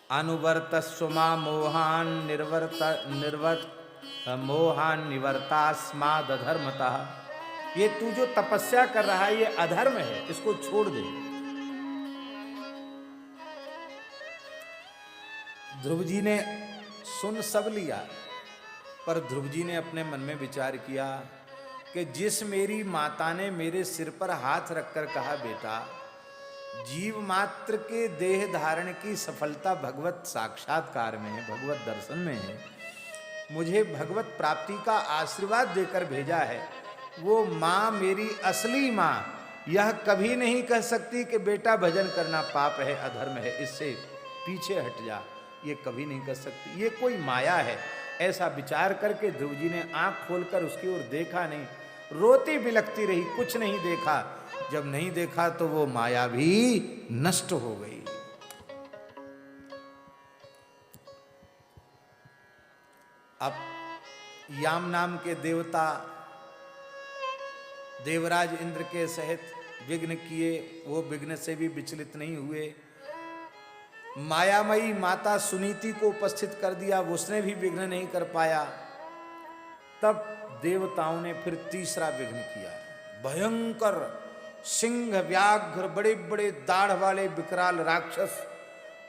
अनुवर्तस्व मोहान निर्वर्त निर्वर्त मोहान निवर्तास्माद अधर्मतः। ये तू जो तपस्या कर रहा है ये अधर्म है, इसको छोड़ दे। ध्रुव जी ने सुन सब लिया, पर ध्रुव जी ने अपने मन में विचार किया कि जिस मेरी माता ने मेरे सिर पर हाथ रखकर कहा, बेटा जीव मात्र के देह धारण की सफलता भगवत साक्षात्कार में है, भगवत दर्शन में है, मुझे भगवत प्राप्ति का आशीर्वाद देकर भेजा है, वो माँ मेरी असली माँ यह कभी नहीं कह सकती कि बेटा भजन करना पाप है, अधर्म है, इससे पीछे हट जा, ये कभी नहीं कह सकती, ये कोई माया है। ऐसा विचार करके ध्रुव जी ने आंख खोलकर उसकी ओर देखा नहीं, रोती बिलखती रही, कुछ नहीं देखा। जब नहीं देखा तो वो माया भी नष्ट हो गई। अब याम नाम के देवता देवराज इंद्र के सहित विघ्न किए, वो विघ्न से भी विचलित नहीं हुए। मायामयी माता सुनीति को उपस्थित कर दिया, उसने भी विघ्न नहीं कर पाया। तब देवताओं ने फिर तीसरा विघ्न किया। भयंकर सिंह व्याघ्र बड़े बड़े दाढ़ वाले विकराल राक्षस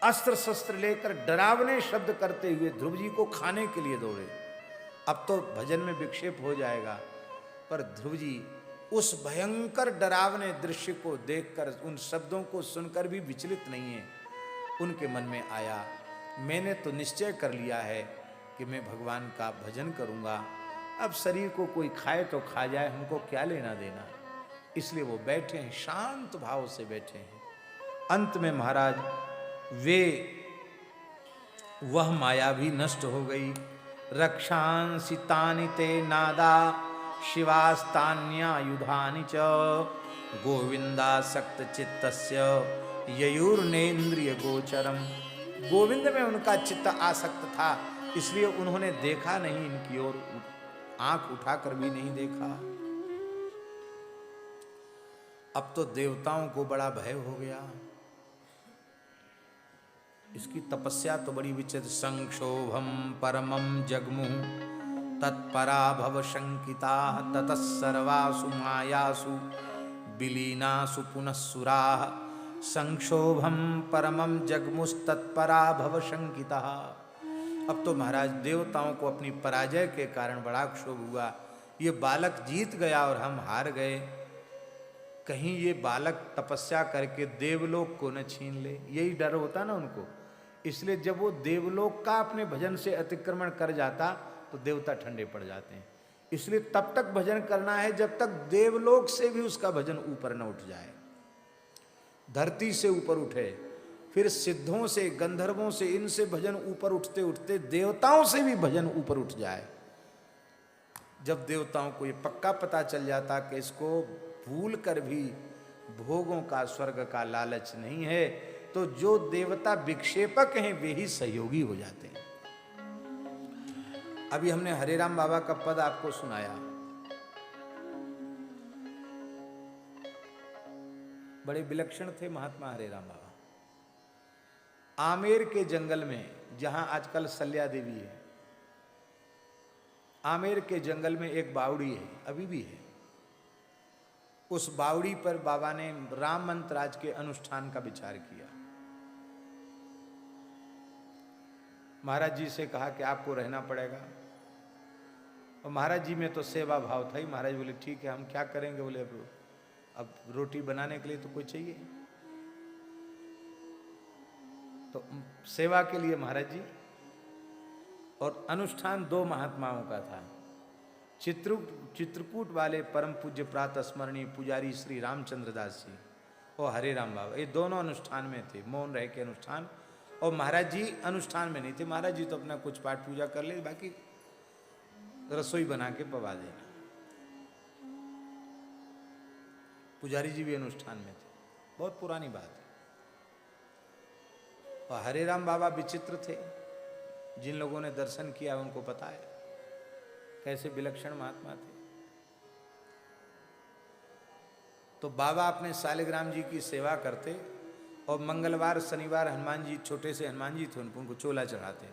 अस्त्र शस्त्र लेकर डरावने शब्द करते हुए ध्रुव जी को खाने के लिए दौड़े। अब तो भजन में विक्षेप हो जाएगा, पर ध्रुव जी उस भयंकर डरावने दृश्य को देखकर, उन शब्दों को सुनकर भी विचलित नहीं है। उनके मन में आया, मैंने तो निश्चय कर लिया है कि मैं भगवान का भजन करूंगा, अब शरीर को कोई खाए तो खा जाए, हमको क्या लेना देना। इसलिए वो बैठे हैं, शांत भाव से बैठे हैं। अंत में महाराज वह माया भी नष्ट हो गई। रक्षांसि तानि ते नादा शिवास्तान्यायुधानि च गोविंदासक्त चित्तस्य ययुर्नेन्द्रिय गोचरम। गोविंद में उनका चित्त आसक्त था, इसलिए उन्होंने देखा नहीं, इनकी ओर आंख उठाकर भी नहीं देखा। अब तो देवताओं को बड़ा भय हो गया। इसकी तपस्या तो बड़ी विचित्र। संक्षोभम परमम जगमुः तत्परा भव शंकिता ततः सर्वासु मायासु विलीनासु पुनःसुराः। संक्षोभम परमम जगमुस्तत्परा भव शंकिता। अब तो महाराज देवताओं को अपनी पराजय के कारण बड़ा क्षोभ हुआ। ये बालक जीत गया और हम हार गए, कहीं ये बालक तपस्या करके देवलोक को न छीन ले, यही डर होता ना उनको। इसलिए जब वो देवलोक का अपने भजन से अतिक्रमण कर जाता तो देवता ठंडे पड़ जाते हैं। इसलिए तब तक भजन करना है जब तक देवलोक से भी उसका भजन ऊपर न उठ जाए, धरती से ऊपर उठे, फिर सिद्धों से, गंधर्वों से, इनसे भजन ऊपर उठते उठते देवताओं से भी भजन ऊपर उठ जाए। जब देवताओं को ये पक्का पता चल जाता कि इसको भूल कर भी भोगों का, स्वर्ग का लालच नहीं है, तो जो देवता विक्षेपक हैं वे ही सहयोगी हो जाते हैं। अभी हमने हरे राम बाबा का पद आपको सुनाया, बड़े विलक्षण थे महात्मा हरे राम बाबा। आमेर के जंगल में, जहां आजकल सल्या देवी है, आमेर के जंगल में एक बावड़ी है, अभी भी है। उस बावड़ी पर बाबा ने राम मंत्राज के अनुष्ठान का विचार किया। महाराज जी से कहा कि आपको रहना पड़ेगा, और महाराज जी में तो सेवा भाव था ही। महाराज बोले ठीक है, हम क्या करेंगे। बोले अब रोटी बनाने के लिए तो कोई चाहिए, तो सेवा के लिए महाराज जी। और अनुष्ठान दो महात्माओं का था, चित्रकूट वाले परम पूज्य प्रातः स्मरणीय पुजारी श्री रामचंद्र दास जी और हरे राम बाबा, ये दोनों अनुष्ठान में थे, मौन रह के अनुष्ठान। और महाराज जी अनुष्ठान में नहीं थे, महाराज जी तो अपना कुछ पाठ पूजा कर ले, बाकी रसोई बना के पवा देना। पुजारी जी भी अनुष्ठान में थे, बहुत पुरानी बात है। और हरे राम बाबा विचित्र थे, जिन लोगों ने दर्शन किया उनको पता है कैसे विलक्षण महात्मा थे। तो बाबा अपने शालिग्राम जी की सेवा करते और मंगलवार शनिवार हनुमान जी, छोटे से हनुमान जी थे, उनको चोला चढ़ाते,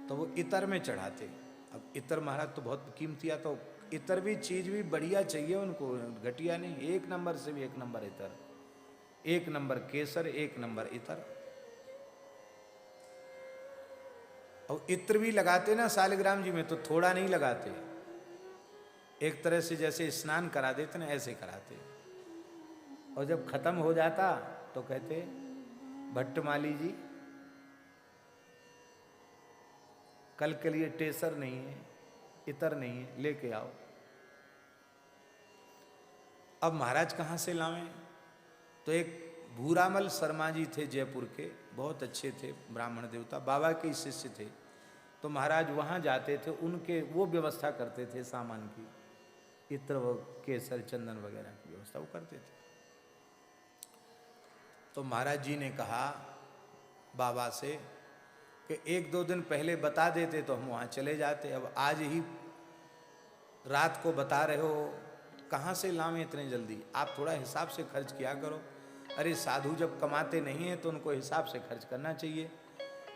तो वो इतर में चढ़ाते। अब इतर महाराज तो बहुत कीमती आता, तो इतर भी चीज भी बढ़िया चाहिए उनको, घटिया नहीं, 1 नंबर से भी 1 नंबर इतर, 1 नंबर केसर, 1 नंबर इतर। और इत्र भी लगाते ना शालिग्राम जी में, तो थोड़ा नहीं लगाते, एक तरह से जैसे स्नान करा देते ना, ऐसे कराते। और जब खत्म हो जाता तो कहते, भट्टमाली जी कल के लिए टेसर नहीं है, इतर नहीं है, लेके आओ। अब महाराज कहाँ से लावें? तो एक भूरामल शर्मा जी थे जयपुर के, बहुत अच्छे थे, ब्राह्मण देवता, बाबा के शिष्य थे। तो महाराज वहाँ जाते थे, उनके वो व्यवस्था करते थे सामान की, इत्र व केसर चंदन वगैरह की व्यवस्था वो करते थे। तो महाराज जी ने कहा बाबा से कि 1-2 दिन पहले बता देते तो हम वहाँ चले जाते, अब आज ही रात को बता रहे हो, कहाँ से लावें इतने जल्दी? आप थोड़ा हिसाब से खर्च किया करो। अरे साधु जब कमाते नहीं हैं तो उनको हिसाब से खर्च करना चाहिए,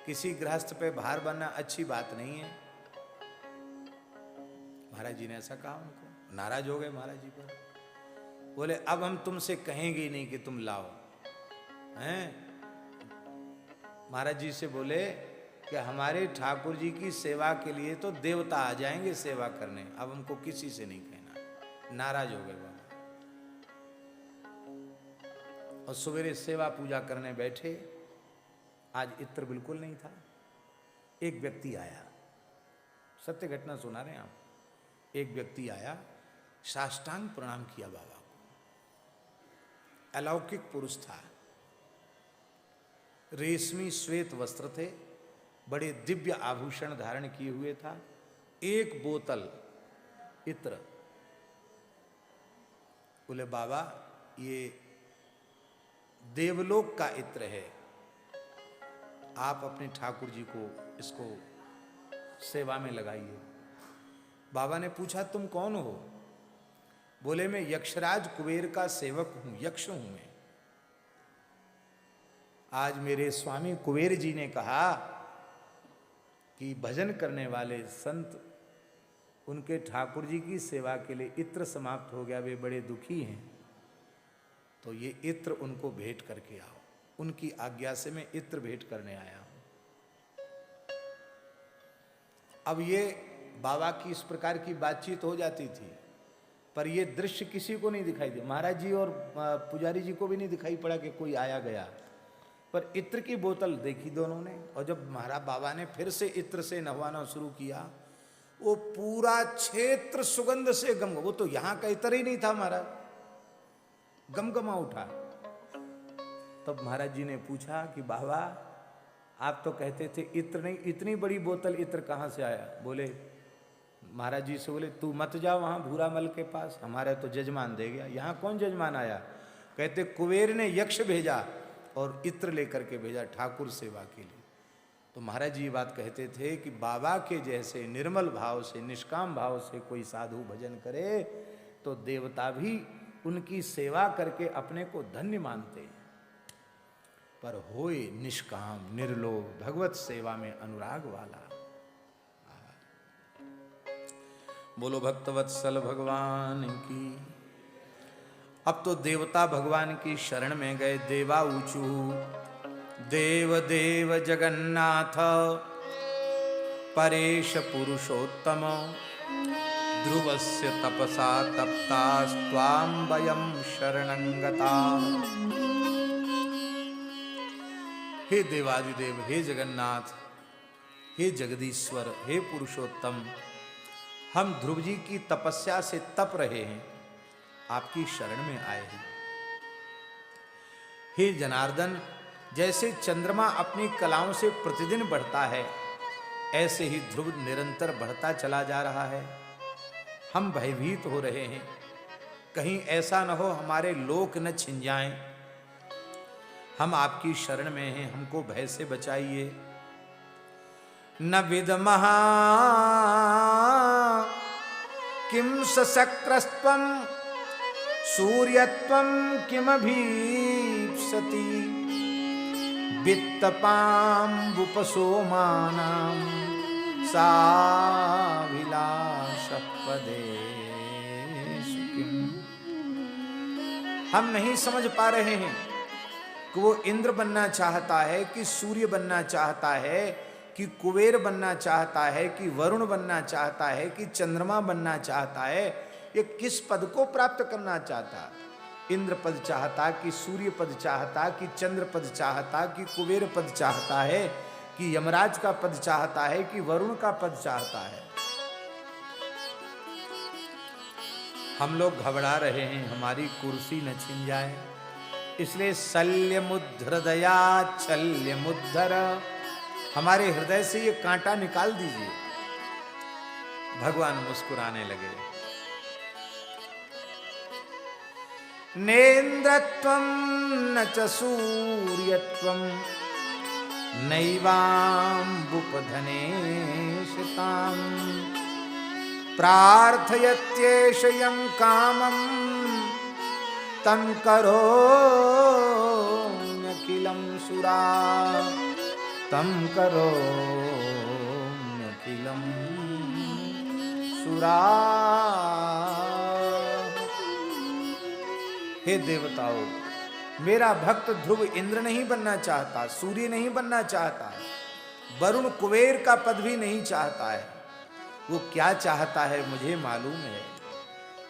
किसी गृहस्थ पे भार बनना अच्छी बात नहीं है। महाराज जी ने ऐसा कहा उनको, नाराज हो गए महाराज जी पर, बोले अब हम तुमसे कहेंगे ही नहीं कि तुम लाओ हैं। महाराज जी से बोले कि हमारे ठाकुर जी की सेवा के लिए तो देवता आ जाएंगे सेवा करने, अब हमको किसी से नहीं कहना। नाराज हो गए बाबा। और सवेरे सेवा पूजा करने बैठे, आज इत्र बिल्कुल नहीं था। एक व्यक्ति आया, सत्य घटना सुना रहे हैं आप। एक व्यक्ति आया, साष्टांग प्रणाम किया बाबा को। अलौकिक पुरुष था, रेशमी श्वेत वस्त्र थे, बड़े दिव्य आभूषण धारण किए हुए था, 1 बोतल इत्र। बोले बाबा ये देवलोक का इत्र है, आप अपने ठाकुर जी को इसको सेवा में लगाइए। बाबा ने पूछा तुम कौन हो? बोले मैं यक्षराज कुबेर का सेवक हूं, यक्ष हूं मैं। आज मेरे स्वामी कुबेर जी ने कहा कि भजन करने वाले संत, उनके ठाकुर जी की सेवा के लिए इत्र समाप्त हो गया, वे बड़े दुखी हैं, तो ये इत्र उनको भेंट करके आओ। उनकी आज्ञा से मैं इत्र भेंट करने आया हूं। अब ये बाबा की इस प्रकार की बातचीत हो जाती थी, पर ये दृश्य किसी को नहीं दिखाई दिया। महाराज जी और पुजारी जी को भी नहीं दिखाई पड़ा कि कोई आया गया, पर इत्र की बोतल देखी दोनों ने। और जब महाराज बाबा ने फिर से इत्र से नहवाना शुरू किया, वो पूरा क्षेत्र सुगंध से गम, वो तो यहाँ का इत्र ही नहीं था महाराज, गमगमा उठा। तब महाराज जी ने पूछा कि बाबा आप तो कहते थे इत्र नहीं, इतनी बड़ी बोतल इत्र कहाँ से आया? बोले महाराज जी से बोले तू मत जा वहाँ भूरामल के पास, हमारा तो जजमान दे गया। यहाँ कौन जजमान आया? कहते कुबेर ने यक्ष भेजा और इत्र लेकर के भेजा ठाकुर सेवा के लिए। तो महाराज जी ये बात कहते थे कि बाबा के जैसे निर्मल भाव से, निष्काम भाव से कोई साधु भजन करे तो देवता भी उनकी सेवा करके अपने को धन्य मानते हैं। पर होए निष्काम निर्लोभ, भगवत सेवा में अनुराग वाला। बोलो भक्तवत्सल भगवान की। अब तो देवता भगवान की शरण में गए। देवा ऊचू देव देव जगन्नाथ परेश पुरुषोत्तम ध्रुवस्य तपसा तप्तास्त्वां वयं शरणं गता। हे देवादिदेव, हे जगन्नाथ, हे जगदीश्वर, हे पुरुषोत्तम, हम ध्रुव जी की तपस्या से तप रहे हैं, आपकी शरण में आए हैं। हे जनार्दन, जैसे चंद्रमा अपनी कलाओं से प्रतिदिन बढ़ता है, ऐसे ही ध्रुव निरंतर बढ़ता चला जा रहा है। हम भयभीत हो रहे हैं, कहीं ऐसा न हो हमारे लोक न छिन जाएं। हम आपकी शरण में हैं, हमको भय से बचाइए। न विद्मः किं सशक्रस्त्वं सूर्यत्वं किमभीप्सति वित्तपाम्बुपसोमानां साभिलाषः पदेषु किम्। हम नहीं समझ पा रहे हैं कि वो इंद्र बनना चाहता है कि सूर्य बनना चाहता है कि कुबेर बनना चाहता है कि वरुण बनना चाहता है कि चंद्रमा बनना चाहता है। ये किस पद को प्राप्त करना चाहता? इंद्र पद चाहता कि सूर्य पद चाहता कि चंद्र पद चाहता कि कुबेर पद चाहता है कि यमराज का पद चाहता है कि वरुण का पद चाहता है? हम लोग घबरा रहे हैं हमारी कुर्सी न छिन जाए, इसलिए शल्यमुद्धृदया शल्यमुद्धर, हमारे हृदय से ये कांटा निकाल दीजिए। भगवान मुस्कुराने लगे। नेन्द्रत्वं न च सूर्यत्वं नैवाम्बुपधनेशतां प्रार्थयत्येष यं कामं तं करोम्यखिलं सुरा तं करोम्यखिलं सुरा। हे देवताओं, मेरा भक्त ध्रुव इंद्र नहीं बनना चाहता, सूर्य नहीं बनना चाहता, वरुण कुबेर का पद भी नहीं चाहता है। वो क्या चाहता है मुझे मालूम है,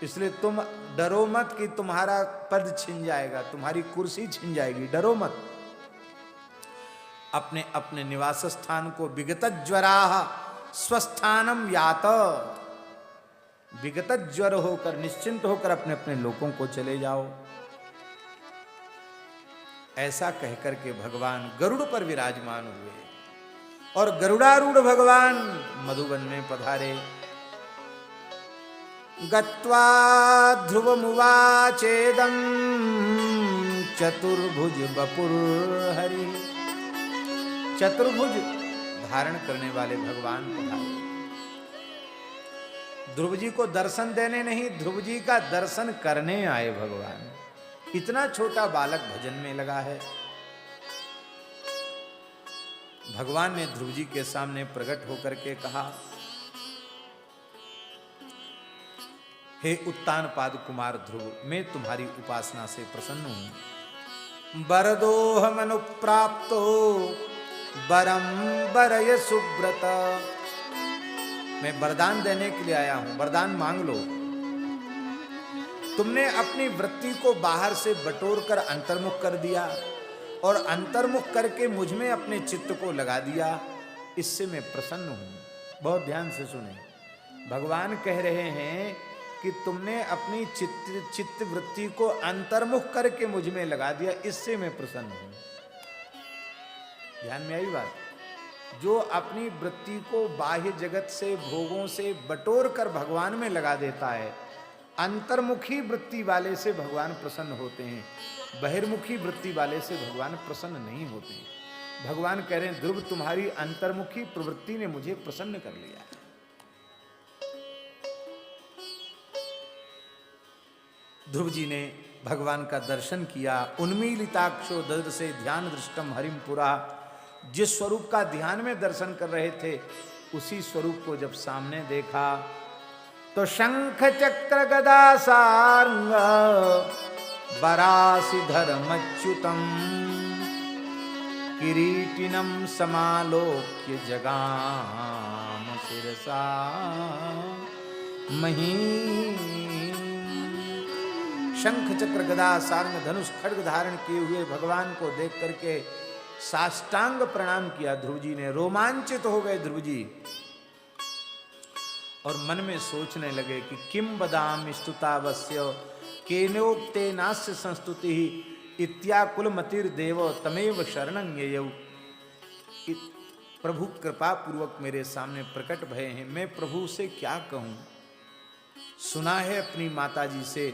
इसलिए तुम डरो मत कि तुम्हारा पद छिन जाएगा, तुम्हारी कुर्सी छिन जाएगी, डरो मत। अपने अपने निवास स्थान को विगत ज्वराः स्वस्थानम यात, विगत ज्वर होकर निश्चिंत होकर अपने अपने लोकों को चले जाओ। ऐसा कहकर के भगवान गरुड़ पर विराजमान हुए और गरुड़ारूढ़ भगवान मधुवन में पधारे। गत्वा ध्रुवमुवाचेदं चतुर्भुज बपुर्हरि, चतुर्भुज धारण करने वाले भगवान पधारे। ध्रुव जी को दर्शन देने नहीं, ध्रुव जी का दर्शन करने आए भगवान। इतना छोटा बालक भजन में लगा है। भगवान ने ध्रुव जी के सामने प्रकट होकर के कहा, हे उत्तानपाद कुमार ध्रुव, मैं तुम्हारी उपासना से प्रसन्न हूं। वरदोहमनुप्राप्तो वरम वरय सुब्रत, मैं वरदान देने के लिए आया हूं, वरदान मांग लो। तुमने अपनी वृत्ति को बाहर से बटोर कर अंतर्मुख कर दिया और अंतर्मुख करके मुझ में अपने चित्त को लगा दिया, इससे मैं प्रसन्न हूं। बहुत ध्यान से सुने, भगवान कह रहे हैं कि तुमने अपनी चित्त वृत्ति को अंतर्मुख करके मुझ में लगा दिया, इससे मैं प्रसन्न हूं। ध्यान में आई बात? जो अपनी वृत्ति को बाह्य जगत से भोगों से बटोर कर भगवान में लगा देता है, अंतर्मुखी वृत्ति वाले से भगवान प्रसन्न होते हैं, बहिर्मुखी वृत्ति वाले से भगवान प्रसन्न नहीं होते। भगवान कह रहे हैं ध्रुव, तुम्हारी अंतर्मुखी प्रवृत्ति ने मुझे प्रसन्न कर लिया। ध्रुव जी ने भगवान का दर्शन किया। उन्मीलिताक्षो ददसे ध्यान दृष्टम हरिम पुरा, जिस स्वरूप का ध्यान में दर्शन कर रहे थे उसी स्वरूप को जब सामने देखा तो शंख चक्र गदा सार्ंग बरासिधर मच्युतम किरीटिनम समालोक्य जगाम शिरसा मही। शंख चक्र गदा सार्ंग धनुष खड्ग धारण किए हुए भगवान को देख करके साष्टांग प्रणाम किया ध्रुव जी ने। रोमांचित हो गए ध्रुव जी और मन में सोचने लगे कि किम बदाम स्तुतावस्य केनोक्ते नास्य संस्तुति इत्याकुल मतिर देव तमेव शरणं ययौ। प्रभु कृपा पूर्वक मेरे सामने प्रकट भये हैं, मैं प्रभु से क्या कहूं। सुना है अपनी माता जी से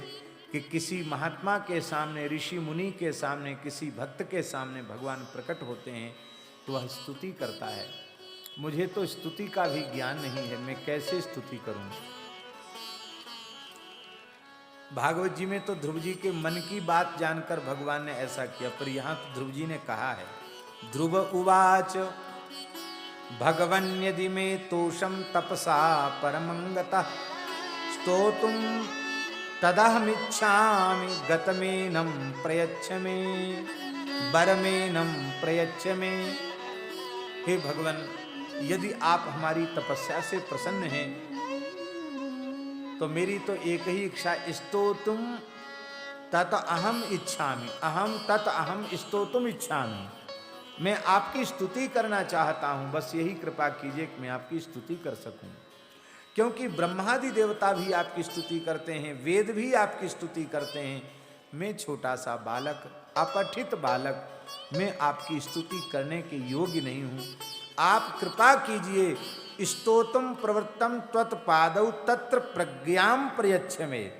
कि किसी महात्मा के सामने, ऋषि मुनि के सामने, किसी भक्त के सामने भगवान प्रकट होते हैं तो वह स्तुति करता है। मुझे तो स्तुति का भी ज्ञान नहीं है, मैं कैसे स्तुति करूं। भागवत जी में तो ध्रुव जी के मन की बात जानकर भगवान ने ऐसा किया, पर यहाँ तो ध्रुव जी ने कहा है, ध्रुव उवाच भगवन् यदि मे तोषम तपसा परमंगतः स्तोतुम तदहमिच्छामि गतमेनं प्रयच्छ मे वरमेनं प्रयच्छ मे। हे भगवान, यदि आप हमारी तपस्या से प्रसन्न हैं तो मेरी तो एक ही इच्छा, स्तोतुम तत अहम इच्छामि, अहम तत अहम स्तोतुम इच्छामि। मैं आपकी स्तुति करना चाहता हूं, बस यही कृपा कीजिए कि मैं आपकी स्तुति कर सकूं, क्योंकि ब्रह्मादि देवता भी आपकी स्तुति करते हैं, वेद भी आपकी स्तुति करते हैं। मैं छोटा सा बालक, अपठित बालक, मैं आपकी स्तुति करने के योग्य नहीं हूं। आप कृपा कीजिए, स्तोत्रम प्रवृत्तम त्वत्पादौ तत्र प्रज्ञाम प्रयच्छ में।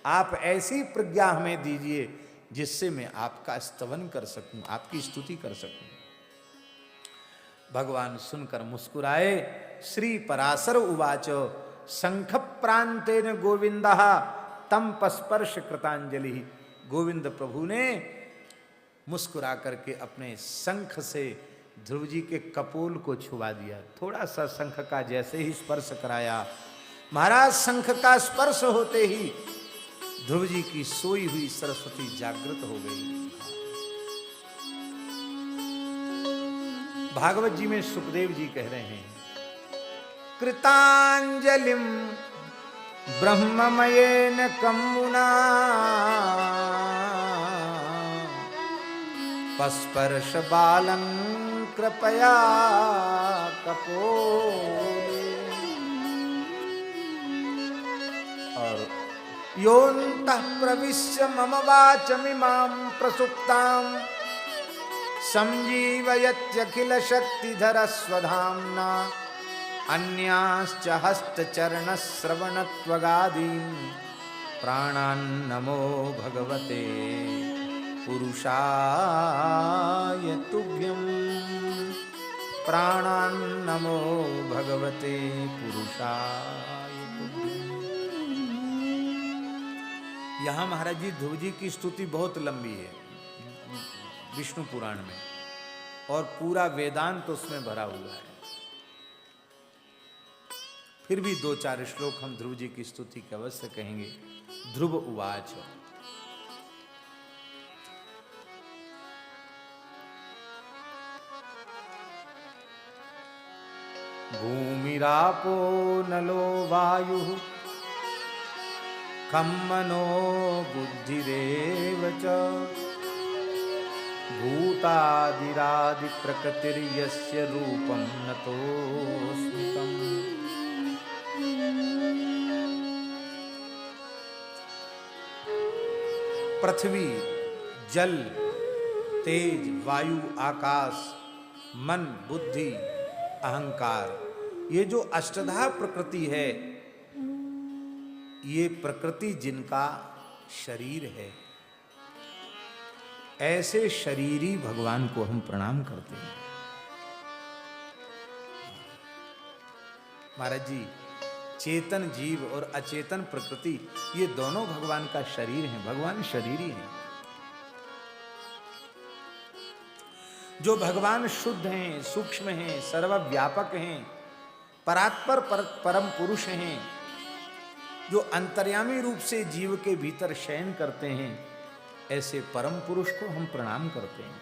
आप ऐसी प्रज्ञा हमें दीजिए जिससे मैं आपका स्तवन कर सकूं, आपकी स्तुति कर सकूं। भगवान सुनकर मुस्कुराए। श्री पराशर उवाच शंख प्रांतेन गोविंदः तम पस्पर्श कृतांजलि। गोविंद प्रभु ने मुस्कुरा करके अपने शंख से ध्रुव जी के कपोल को छुआ दिया। थोड़ा सा शंख का जैसे ही स्पर्श कराया, महाराज शंख का स्पर्श होते ही ध्रुव जी की सोई हुई सरस्वती जागृत हो गई। भागवत जी में सुखदेव जी कह रहे हैं, कृतांजलिम ब्रह्ममयेन कम्मुना पस्पर्श बालं कृपया कपोले। और योऽन्तः प्रविश्य मम वाचमिमां प्रसुप्तां संजीवयत्यखिल शक्तिधर स्वधाम्ना अन्याश्च हस्तचरण श्रवणत्वगादीन् प्राणान् नमो भगवते पुरुषाय तुभ्यं। प्राणान् नमो भगवते पुरुषाय तुभ्यं। यहाँ महाराज जी ध्रुव जी की स्तुति बहुत लंबी है विष्णु पुराण में, और पूरा वेदांत तो उसमें भरा हुआ है। फिर भी दो चार श्लोक हम ध्रुव जी की स्तुति के अवश्य कहेंगे। ध्रुव उवाच भूमिरापो नलो वायुः खं मनो बुद्धिरेव च भूतादिरादि प्रकृतिर्यस्य रूपं नतोऽस्मि तम्। पृथ्वी, जल, तेज, वायु, आकाश, मन, बुद्धि, अहंकार, ये जो अष्टधा प्रकृति है, ये प्रकृति जिनका शरीर है, ऐसे शरीरी भगवान को हम प्रणाम करते हैं। महाराज जी, चेतन जीव और अचेतन प्रकृति, ये दोनों भगवान का शरीर हैं, भगवान शरीरी हैं। जो भगवान शुद्ध हैं, सूक्ष्म हैं, सर्वव्यापक हैं, परात्पर परम पुरुष हैं, जो अंतर्यामी रूप से जीव के भीतर शयन करते हैं, ऐसे परम पुरुष को हम प्रणाम करते हैं।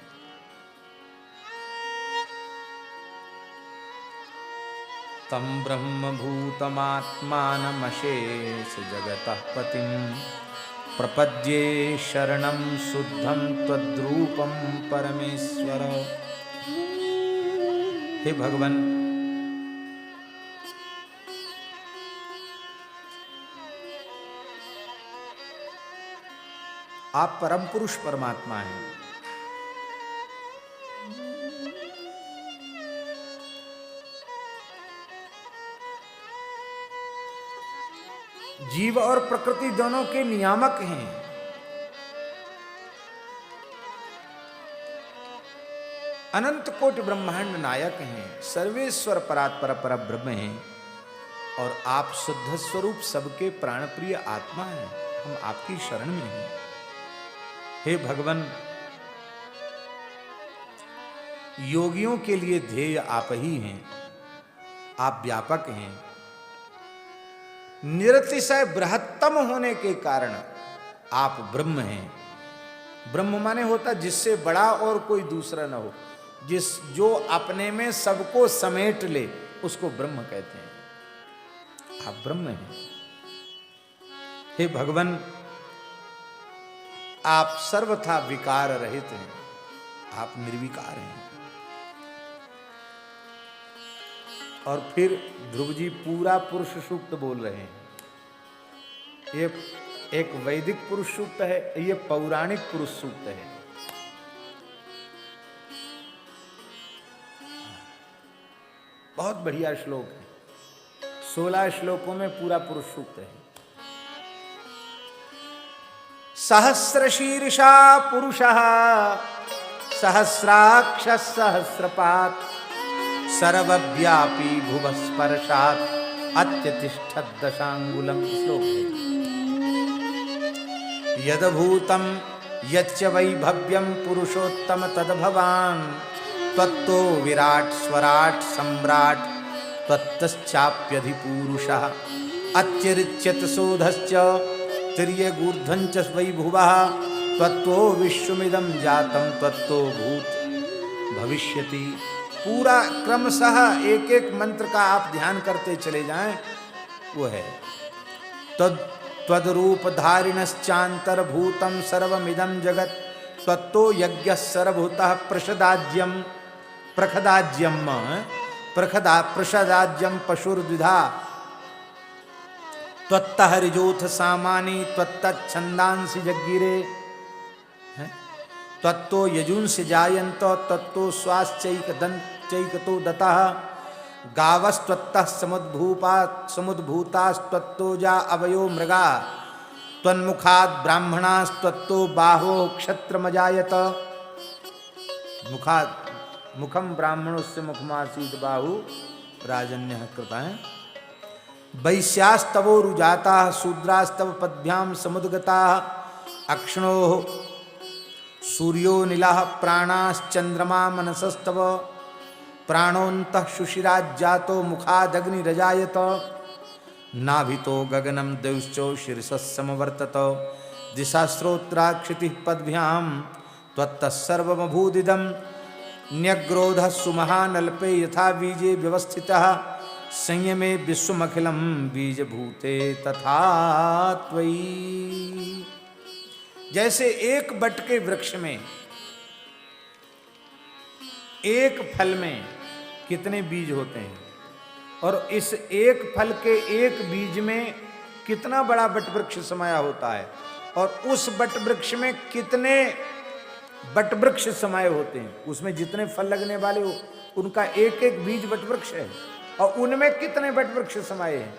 तम ब्रह्म भूतमात्मानमशेष जगतः पतिं प्रपद्ये शरणं शुद्धं त्वद्रूपं परमेश्वर। हे भगवान, आप परम पुरुष परमात्मा हैं। जीव और प्रकृति दोनों के नियामक हैं। अनंत कोटि ब्रह्मांड नायक हैं, सर्वेश्वर परात्पर परब्रह्म हैं, और आप शुद्ध स्वरूप सबके प्राणप्रिय आत्मा हैं। हम आपकी शरण में हैं। हे भगवान, योगियों के लिए ध्येय आप ही हैं, आप व्यापक हैं। निरतिशय बृहत्तम होने के कारण आप ब्रह्म हैं। ब्रह्म माने होता जिससे बड़ा और कोई दूसरा न हो, जो अपने में सबको समेट ले उसको ब्रह्म कहते हैं। आप ब्रह्म हैं। हे भगवान, आप सर्वथा विकार रहित हैं, आप निर्विकार हैं। और फिर ध्रुव जी पूरा पुरुष सूक्त बोल रहे हैं। ये एक वैदिक पुरुष सूक्त है, ये पौराणिक पुरुष सूक्त है। बहुत बढ़िया श्लोक है। 16 श्लोकों में पूरा पुरुष सूक्त है। सहस्रशीर्षा पुरुषः सहस्राक्ष सहस्रपात् सर्वव्यापी भुवस्पर्शात् अत्यतिष्ठत् दशांगुलम। श्लोक है। यदभूतं यच्च वैभव्यं पुरुषोत्तम तद्भवान् त्वत्तो विराट स्वराट सम्राट त्वत्तश्चाप्यधिपूरुषः अत्यरिच्यत सोधश्च तिर्यगूर्ध्वं च वैभुवः त्वत्तो विश्वमिदं जातं त्वत्तो भूत भविष्यति। पूरा क्रमशः एक एक मंत्र का आप ध्यान करते चले जाएं। वो है त्वद्रूप धारिणश्चान्तर्भूतं सर्वमिदं जगत् त्वत्तो यज्ञः सर्वभूतः प्रसदाज्यं प्रसदाज्यं पशुर्द्विधा त्वत्तः ऋजोऽथ सामानि त्वत्तच्छन्दांसि जज्ञिरे त्वत्तो यजुंसि जायन्तो त्वत्तो स्वाश्चैकतो दतः गावस्त्वत्तः समुद्भूतास्त्वत्तो जा अवयो मृगा त्वन्मुखात् ब्राह्मणास्त्वत्तो बाहो क्षत्रमजायत। मुखम ब्राह्मणस्य मुखमासीत् बाहु राजन्यः कृतः। वैश्यास्तवो रुजाताः शूद्रास्तव पद्भ्यां समुद्गताः अक्षणोः सूर्यो नीलः प्राणाश्चन्द्रमा मनसस्तव प्राणोन्तः शुशिराज्जातो मुखादग्निरजायत नाभितो गगनं द्यौश्चो शिरसः समवर्तत दिशास्त्रोत्राक्षितिः पद्भ्यां त्वत्तः सर्वमभूदिदं न्यग्रोधः सुमहानल्पे यथा बीजे व्यवस्थितः संयमे विश्वमखिलं बीजभूते तथा त्वयि। जैसे एक बट के वृक्ष में एक फल में कितने बीज होते हैं और इस एक फल के एक बीज में कितना बड़ा बट वृक्ष समाया होता है और उस बट वृक्ष में कितने बट वृक्ष समाये होते हैं। उसमें जितने फल लगने वाले हो उनका एक एक बीज बट वृक्ष है और उनमें कितने बट वृक्ष समाये हैं।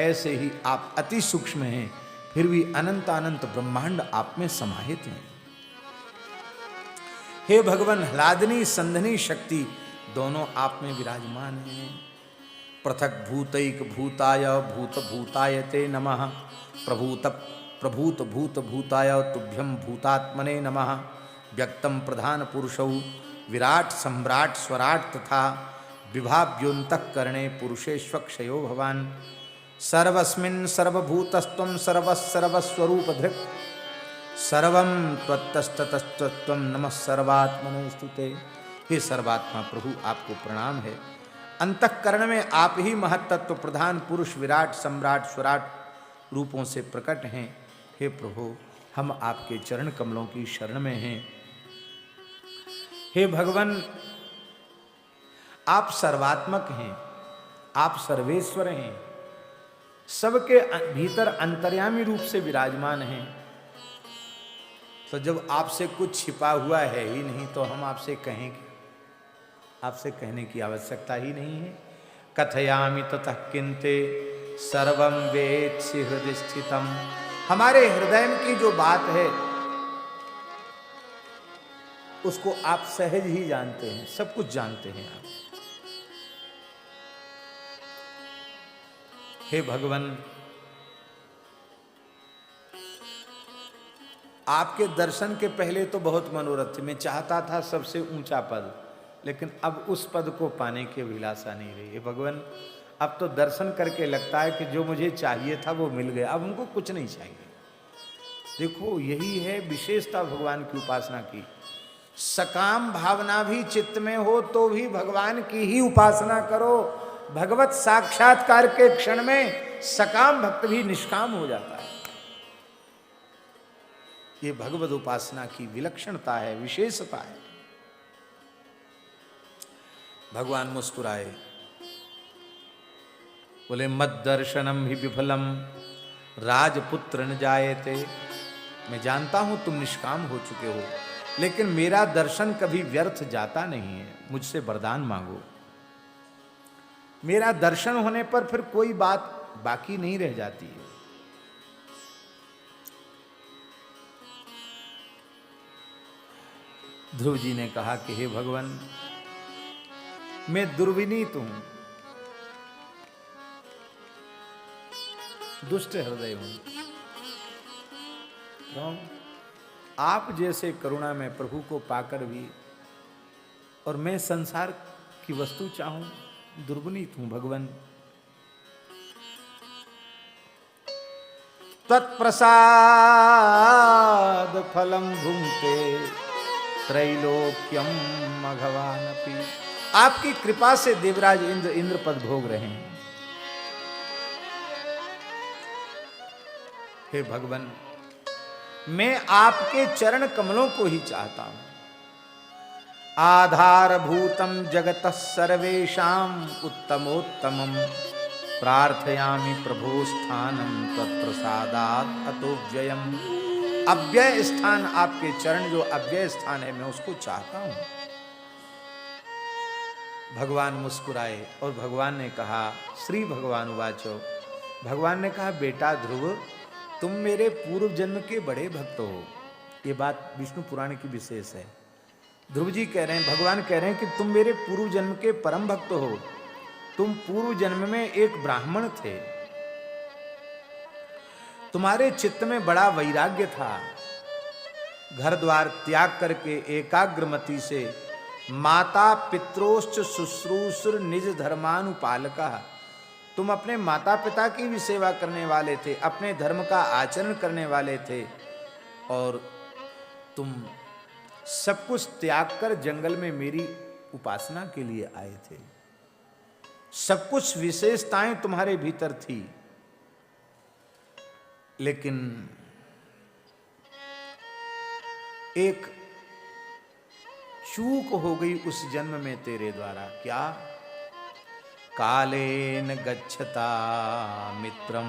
ऐसे ही आप अति सूक्ष्म हैं, फिर भी अनंत अनंत ब्रह्मांड आप में समाहित हैं। हे भगवान, ह्लादनी संधनी शक्ति दोनों आप में विराजमान हैं। पृथक भूतैक भूताय भूत भूतायते नमः प्रभूत भूत भूताय तुभ्यं भूतात्मने नमः। व्यक्तम प्रधान पुरुषौ विराट सम्राट स्वराट तथा विभाव्योन्तःकरणे पुरुषेष्वक्षयो भवान्। सर्वस्मिन् सर्वभूतस्त्वं सर्वस्वरूपधृक् सर्वं त्वत्तस्ततस्त्वं नमः सर्वात्मने स्तुते। हे सर्वात्मा प्रभु, आपको प्रणाम है। अंतःकरण में आप ही महत्त्व प्रधान पुरुष विराट सम्राट स्वराट रूपों से प्रकट हैं। हे प्रभु, हम आपके चरण कमलों की शरण में हैं। हे भगवान, आप सर्वात्मक हैं, आप सर्वेश्वर हैं, सबके भीतर अंतर्यामी रूप से विराजमान हैं। तो जब आपसे कुछ छिपा हुआ है ही नहीं तो हम आपसे कहेंगे, आपसे कहने की आवश्यकता ही नहीं है। कथयामि ततः किन्ते सर्वं वेत्सि हृदि स्थितम्। हमारे हृदय की जो बात है उसको आप सहज ही जानते हैं, सब कुछ जानते हैं आप। हे भगवान, आपके दर्शन के पहले तो बहुत मनोरथ थे, मैं चाहता था सबसे ऊंचा पद, लेकिन अब उस पद को पाने की अभिलाषा नहीं रही। भगवान अब तो दर्शन करके लगता है कि जो मुझे चाहिए था वो मिल गया, अब उनको कुछ नहीं चाहिए। देखो यही है विशेषता भगवान की उपासना की। सकाम भावना भी चित्त में हो तो भी भगवान की ही उपासना करो। भगवत साक्षात्कार के क्षण में सकाम भक्त भी निष्काम हो जाता है। ये भगवत उपासना की विलक्षणता है, विशेषता है। भगवान मुस्कुराए, बोले मद दर्शनम ही विफलम राजपुत्र न जायते। मैं जानता हूं तुम निष्काम हो चुके हो, लेकिन मेरा दर्शन कभी व्यर्थ जाता नहीं है। मुझसे वरदान मांगो। मेरा दर्शन होने पर फिर कोई बात बाकी नहीं रह जाती है। ध्रुव जी ने कहा कि हे भगवान, मैं दुर्विनीत हूं, दुष्ट हृदय हूं। क्यों? आप जैसे करुणा में प्रभु को पाकर भी और मैं संसार की वस्तु चाहूं, दुर्विनीत हूं भगवान। तत्प्रसाद फलम भुंक्ते त्रैलोक्यम मघवानपि। आपकी कृपा से देवराज इंद्र पद भोग रहे हैं। हे भगवान, मैं आपके चरण कमलों को ही चाहता हूं। आधारभूतम जगतः सर्वेषां उत्तमोत्तमं प्रार्थयामि प्रभो स्थानम तत्प्रसादात् अतो व्ययम्। अव्यय स्थान, आपके चरण जो अव्यय स्थान है, मैं उसको चाहता हूं। भगवान मुस्कुराए और भगवान ने कहा, श्री भगवान उवाचो, भगवान ने कहा, बेटा ध्रुव, तुम मेरे पूर्व जन्म के बड़े भक्त हो। ये बात विष्णु पुराण की विशेष है। ध्रुव जी कह रहे हैं, भगवान कह रहे हैं कि तुम मेरे पूर्व जन्म के परम भक्त हो। तुम पूर्व जन्म में एक ब्राह्मण थे, तुम्हारे चित्त में बड़ा वैराग्य था। घर द्वार त्याग करके एकाग्रमति से माता पित्रोश्च शुश्रूषुर निज धर्मानुपालका, तुम अपने माता पिता की भी सेवा करने वाले थे, अपने धर्म का आचरण करने वाले थे, और तुम सब कुछ त्याग कर जंगल में मेरी उपासना के लिए आए थे। सब कुछ विशेषताएं तुम्हारे भीतर थी, लेकिन एक चूक हो गई उस जन्म में तेरे द्वारा। क्या? कालेन गच्छता मित्रम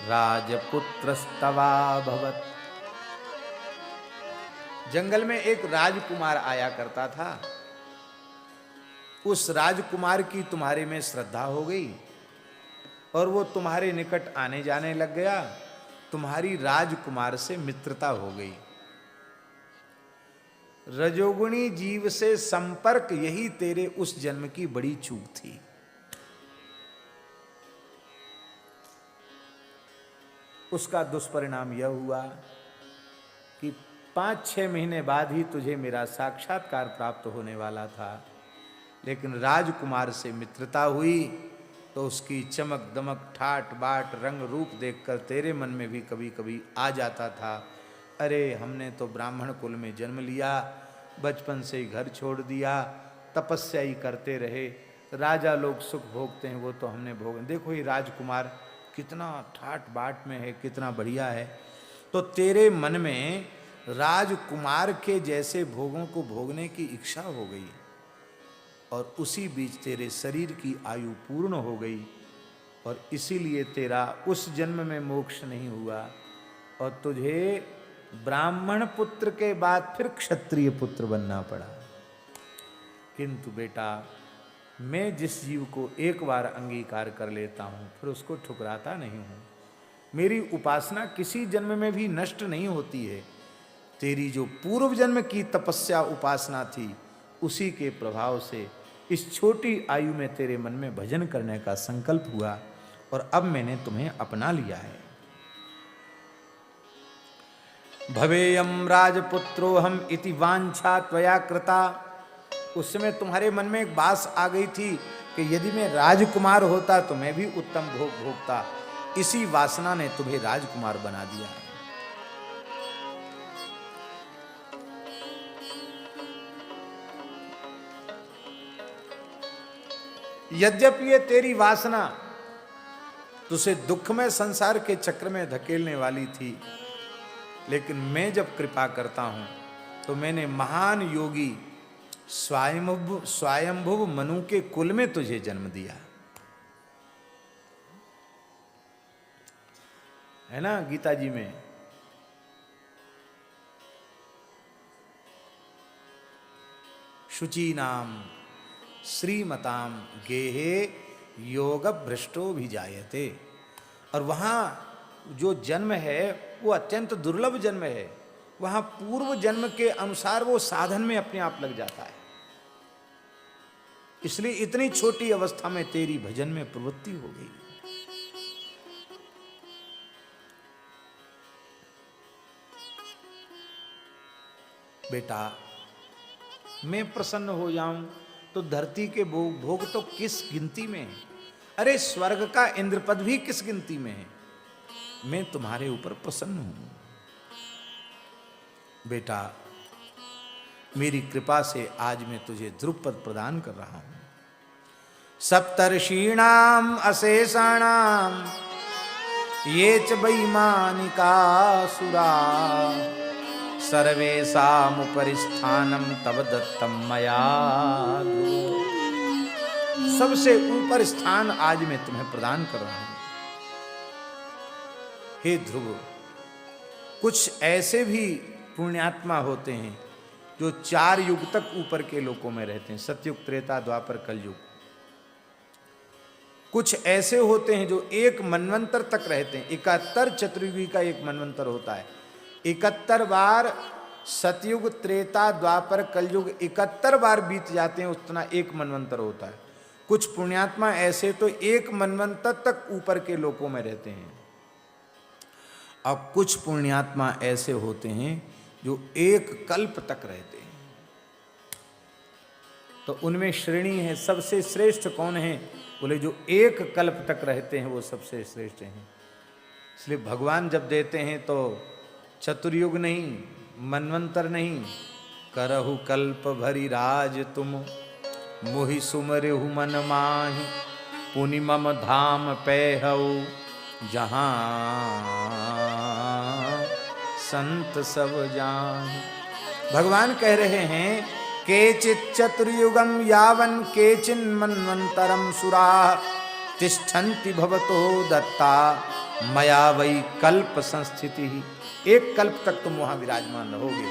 राजपुत्रस्तवा भवत्। जंगल में एक राजकुमार आया करता था, उस राजकुमार की तुम्हारे में श्रद्धा हो गई और वो तुम्हारे निकट आने जाने लग गया, तुम्हारी राजकुमार से मित्रता हो गई। रजोगुणी जीव से संपर्क, यही तेरे उस जन्म की बड़ी चूक थी। उसका दुष्परिणाम यह हुआ कि 5-6 महीने बाद ही तुझे मेरा साक्षात्कार प्राप्त होने वाला था, लेकिन राजकुमार से मित्रता हुई तो उसकी चमक दमक ठाट बाट रंग रूप देखकर तेरे मन में भी कभी कभी आ जाता था, अरे हमने तो ब्राह्मण कुल में जन्म लिया, बचपन से ही घर छोड़ दिया, तपस्या ही करते रहे, राजा लोग सुख भोगते हैं वो तो हमने भोग, देखो ये राजकुमार कितना ठाट बाट में है, कितना बढ़िया है। तो तेरे मन में राजकुमार के जैसे भोगों को भोगने की इच्छा हो गई और उसी बीच तेरे शरीर की आयु पूर्ण हो गई और इसीलिए तेरा उस जन्म में मोक्ष नहीं हुआ और तुझे ब्राह्मण पुत्र के बाद फिर क्षत्रिय पुत्र बनना पड़ा। किंतु बेटा, मैं जिस जीव को एक बार अंगीकार कर लेता हूँ फिर उसको ठुकराता नहीं हूँ। मेरी उपासना किसी जन्म में भी नष्ट नहीं होती है। तेरी जो पूर्व जन्म की तपस्या उपासना थी उसी के प्रभाव से इस छोटी आयु में तेरे मन में भजन करने का संकल्प हुआ और अब मैंने तुम्हें अपना लिया है। भवेयम राजपुत्रोहम इति वांछा त्वया कृता। उस समय तुम्हारे मन में एक बात आ गई थी कि यदि मैं राजकुमार होता तो मैं भी उत्तम भोग भोगता। इसी वासना ने तुम्हें राजकुमार बना दिया। यद्यपि ये तेरी वासना तुझे दुखमय संसार के चक्र में धकेलने वाली थी, लेकिन मैं जब कृपा करता हूं तो मैंने महान योगी स्वयंभुव मनु के कुल में तुझे जन्म दिया। है ना गीता जी में, शुचि नाम श्रीमताम गेहे योग भ्रष्टो भी जायते। और वहाँ जो जन्म है वो अत्यंत दुर्लभ जन्म है। वहाँ पूर्व जन्म के अनुसार वो साधन में अपने आप लग जाता है। इसलिए इतनी छोटी अवस्था में तेरी भजन में प्रवृत्ति हो गई। बेटा मैं प्रसन्न हो जाऊं तो धरती के भोग तो किस गिनती में है। अरे स्वर्ग का इंद्रपद भी किस गिनती में है। मैं तुम्हारे ऊपर प्रसन्न हूं। बेटा मेरी कृपा से आज मैं तुझे ध्रुवपद प्रदान कर रहा हूं। सप्तर्षीणाम अशेषाणाम ये च वैमानिका सुरा सर्वेषामुपरि स्थानम तव दत्तम मया। सबसे ऊपर स्थान आज मैं तुम्हें प्रदान कर रहा हूं। हे ध्रुव, कुछ ऐसे भी पुण्यात्मा होते हैं जो 4 युग तक ऊपर के लोकों में रहते हैं, सतयुग त्रेता द्वापर कलयुग। कुछ ऐसे होते हैं जो 1 मनवंतर तक रहते हैं। 71 चतुर्युगी का 1 मनवंतर होता है। 71 बार सतयुग त्रेता द्वापर कलयुग 71 बार बीत जाते हैं, उतना 1 मनवंतर होता है। कुछ पुण्यात्मा ऐसे तो 1 मनवंतर तक ऊपर के लोकों में रहते हैं। अब कुछ पुण्यात्मा ऐसे होते हैं जो 1 कल्प तक रहते हैं। तो उनमें श्रेणी है। सबसे श्रेष्ठ कौन है? बोले जो 1 कल्प तक रहते हैं वो सबसे श्रेष्ठ हैं। इसलिए भगवान जब देते हैं तो चतुर्युग नहीं, मनवंतर नहीं, करहु कल्प भरी राज तुम मोहि सुमरहु मन माहि पुनि मम धाम पैहु जहां संत सब जाहि। भगवान कह रहे हैं केचित् चतुर्युगम यावन केचिन मनवंतरम सुरा तिष्ठन्ति भवतो दत्ता मया वै कल्प संस्थिति। 1 कल्प तक तुम वहां विराजमान रहोगे।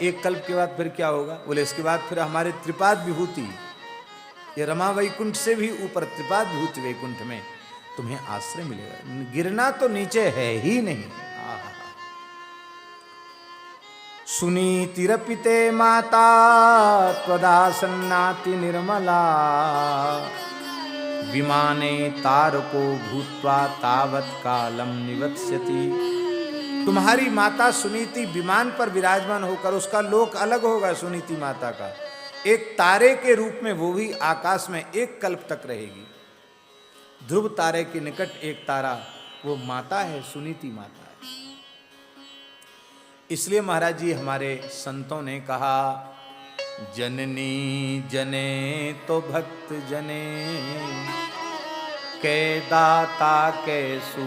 1 कल्प के बाद फिर क्या होगा? बोले इसके बाद फिर हमारे त्रिपाद विभूति, ये रमा वैकुंठ से भी ऊपर त्रिपाद विभूति वैकुंठ में तुम्हें आश्रय मिलेगा। गिरना तो नीचे है ही नहीं। सुनीतिरपिते माता त्वदासन्नाति निर्मला विमाने तारको भूत्वा तावत कालम निवत्स्यति। तुम्हारी माता सुनीति विमान पर विराजमान होकर, उसका लोक अलग होगा सुनीति माता का, एक तारे के रूप में वो भी आकाश में 1 कल्प तक रहेगी। ध्रुव तारे के निकट एक तारा वो माता है, सुनीति माता है। इसलिए महाराज जी हमारे संतों ने कहा जननी जने तो भक्त जने के दाता के सू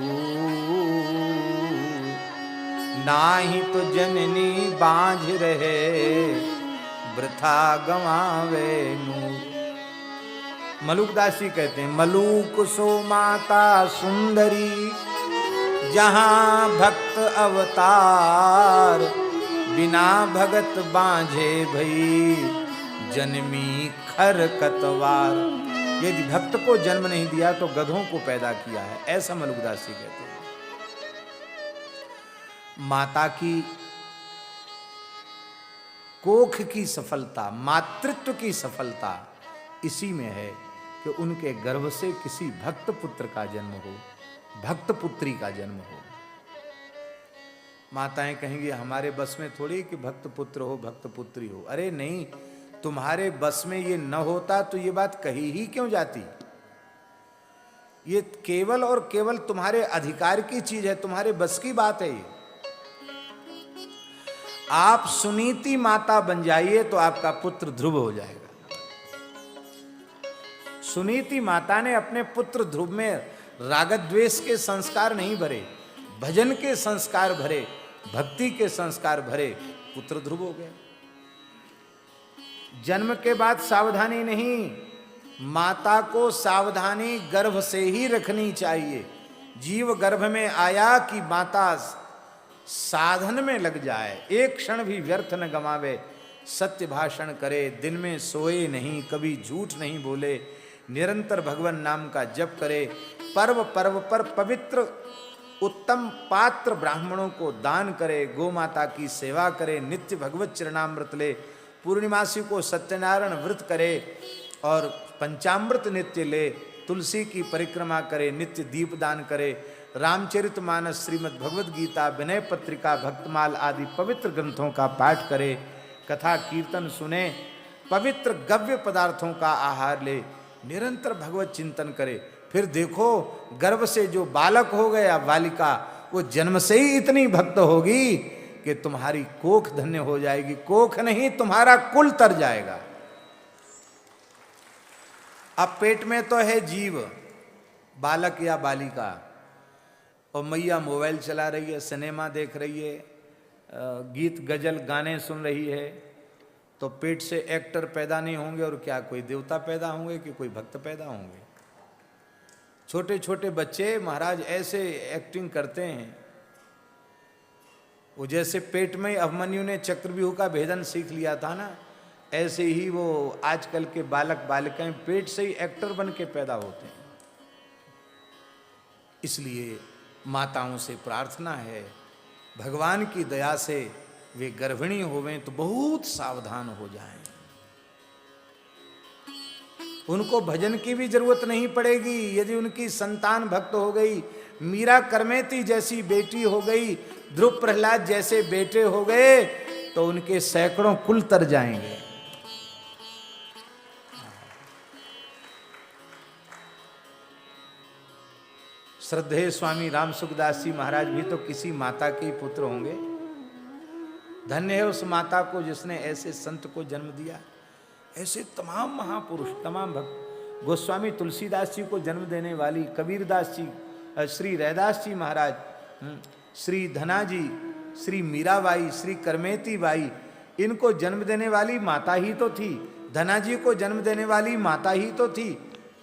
नाही तो जननी बांझ रहे वृथा गंवावे नूर। मलुकदास जी कहते हैं मलुक सो माता सुंदरी जहां भक्त अवतार बिना भगत बांझे भई जन्मी खर कतवार। यदि भक्त को जन्म नहीं दिया तो गधों को पैदा किया है, ऐसा मलुकदास जी कहते हैं। माता की कोख की सफलता, मातृत्व की सफलता इसी में है कि उनके गर्भ से किसी भक्त पुत्र का जन्म हो, भक्त पुत्री का जन्म हो। माताएं कहेंगी हमारे बस में थोड़ी कि भक्त पुत्र हो भक्त पुत्री हो। अरे नहीं, तुम्हारे बस में ये न होता तो ये बात कही ही क्यों जाती। ये केवल और केवल तुम्हारे अधिकार की चीज है, तुम्हारे बस की बात है ये। आप सुनीति माता बन जाइए तो आपका पुत्र ध्रुव हो जाएगा। सुनीति माता ने अपने पुत्र ध्रुव में रागद्वेष के संस्कार नहीं भरे, भजन के संस्कार भरे, भक्ति के संस्कार भरे, पुत्र ध्रुव हो गए। जन्म के बाद सावधानी नहीं, माता को सावधानी गर्भ से ही रखनी चाहिए। जीव गर्भ में आया कि माता साधन में लग जाए, एक क्षण भी व्यर्थ न गंवावे, सत्य भाषण करे, दिन में सोए नहीं, कभी झूठ नहीं बोले, निरंतर भगवान नाम का जप करे, पर्व पर्व पर पवित्र उत्तम पात्र ब्राह्मणों को दान करे, गौ माता की सेवा करे, नित्य भगवत चरणामृत ले, पूर्णिमासी को सत्यनारायण व्रत करे और पंचामृत नित्य ले, तुलसी की परिक्रमा करे, नित्य दीपदान करे, रामचरितमानस, श्रीमद् भगवद गीता, विनय पत्रिका, भक्तमाल आदि पवित्र ग्रंथों का पाठ करे, कथा कीर्तन सुने, पवित्र गव्य पदार्थों का आहार ले, निरंतर भगवत चिंतन करे। फिर देखो गर्भ से जो बालक हो गया बालिका, वो जन्म से ही इतनी भक्त होगी कि तुम्हारी कोख धन्य हो जाएगी। कोख नहीं, तुम्हारा कुल तर जाएगा। अब पेट में तो है जीव, बालक या बालिका, और मैया मोबाइल चला रही है, सिनेमा देख रही है, गीत गजल गाने सुन रही है, तो पेट से एक्टर पैदा नहीं होंगे और क्या कोई देवता पैदा होंगे कि कोई भक्त पैदा होंगे। छोटे छोटे बच्चे महाराज ऐसे एक्टिंग करते हैं, वो जैसे पेट में अभिमन्यु ने चक्रव्यूह का भेदन सीख लिया था ना, ऐसे ही वो आजकल के बालक बालिकाएं पेट से ही एक्टर बन के पैदा होते हैं। इसलिए माताओं से प्रार्थना है, भगवान की दया से वे गर्भिणी होवें तो बहुत सावधान हो जाएं। उनको भजन की भी जरूरत नहीं पड़ेगी यदि उनकी संतान भक्त हो गई। मीरा करमेती जैसी बेटी हो गई, ध्रुव प्रहलाद जैसे बेटे हो गए, तो उनके सैकड़ों कुल तर जाएंगे। श्रद्धेय स्वामी राम सुखदास जी महाराज भी तो किसी माता के पुत्र होंगे। धन्य है उस माता को जिसने ऐसे संत को जन्म दिया। ऐसे तमाम महापुरुष, तमाम भक्त, गोस्वामी तुलसीदास जी को जन्म देने वाली, कबीरदास जी, श्री रैदास जी महाराज, श्री धना जी, श्री मीराबाई, श्री करमेती बाई, इनको जन्म देने वाली माता ही तो थी। धना जी को जन्म देने वाली माता ही तो थी।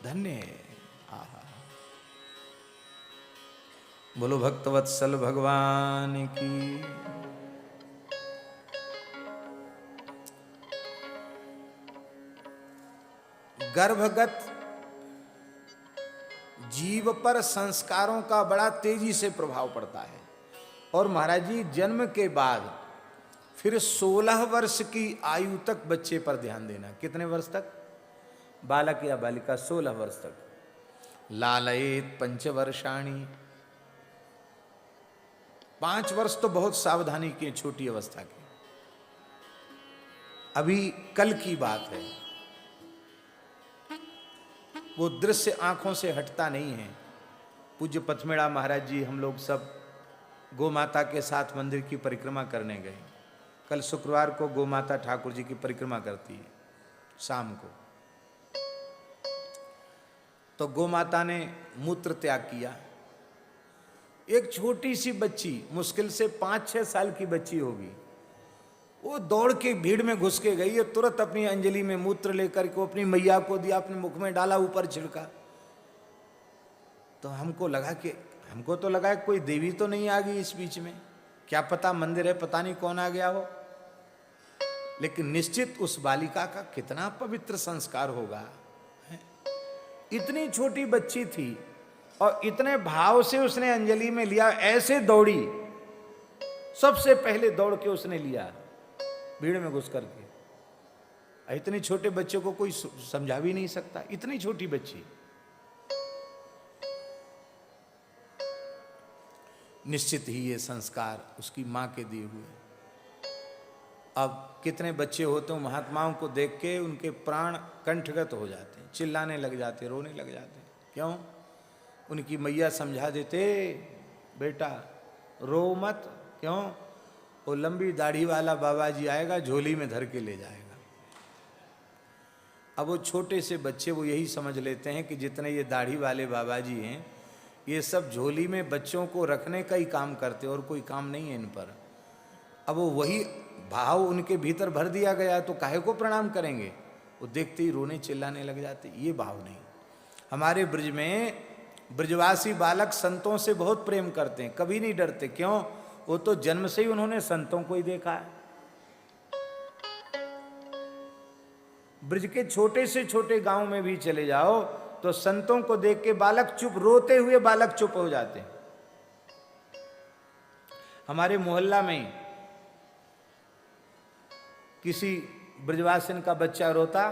धन्य है। बोलो भक्तवत्सल भगवान की। गर्भगत जीव पर संस्कारों का बड़ा तेजी से प्रभाव पड़ता है। और महाराज जी जन्म के बाद फिर 16 वर्ष की आयु तक बच्चे पर ध्यान देना। कितने वर्ष तक? बालक या बालिका 16 वर्ष तक। लालयेत पंचवर्षाणी, 5 वर्ष तो बहुत सावधानी की छोटी अवस्था की। अभी कल की बात है, वो दृश्य आंखों से हटता नहीं है। पूज्य पथमेड़ा महाराज जी, हम लोग सब गौ माता के साथ मंदिर की परिक्रमा करने गए। कल शुक्रवार को गौ माता ठाकुर जी की परिक्रमा करती है शाम को। तो गौ माता ने मूत्र त्याग किया। एक छोटी सी बच्ची, मुश्किल से 5-6 साल की बच्ची होगी, वो दौड़ के भीड़ में घुस के गई और तुरंत अपनी अंजलि में मूत्र लेकर के अपनी मैया को दिया, अपने मुख में डाला, ऊपर छिड़का। तो हमको तो लगा कोई देवी तो नहीं आ गई इस बीच में, क्या पता मंदिर है, पता नहीं कौन आ गया हो। लेकिन निश्चित उस बालिका का कितना पवित्र संस्कार होगा। इतनी छोटी बच्ची थी और इतने भाव से उसने अंजलि में लिया, ऐसे दौड़ी, सबसे पहले दौड़ के उसने लिया भीड़ में घुस करके। इतने छोटे बच्चे को कोई समझा भी नहीं सकता, इतनी छोटी बच्ची। निश्चित ही ये संस्कार उसकी माँ के दिए हुए। अब कितने बच्चे होते हैं महात्माओं को देख के उनके प्राण कंठगत हो जाते हैं, चिल्लाने लग जाते, रोने लग जाते हैं। क्यों? उनकी मैया समझा देते, बेटा रो मत। क्यों? वो लंबी दाढ़ी वाला बाबा जी आएगा, झोली में धर के ले जाएगा। अब वो छोटे से बच्चे वो यही समझ लेते हैं कि जितने ये दाढ़ी वाले बाबा जी हैं, ये सब झोली में बच्चों को रखने का ही काम करते, और कोई काम नहीं है इन पर। अब वो वही भाव उनके भीतर भर दिया गया, तो काहे को प्रणाम करेंगे? वो देखते ही रोने चिल्लाने लग जाते। ये भाव नहीं। हमारे ब्रज में ब्रजवासी बालक संतों से बहुत प्रेम करते हैं, कभी नहीं डरते। क्यों? वो तो जन्म से ही उन्होंने संतों को ही देखा है। ब्रज के छोटे से छोटे गांव में भी चले जाओ तो संतों को देख के बालक चुप, रोते हुए बालक चुप हो जाते हैं। हमारे मोहल्ला में किसी ब्रजवासन का बच्चा रोता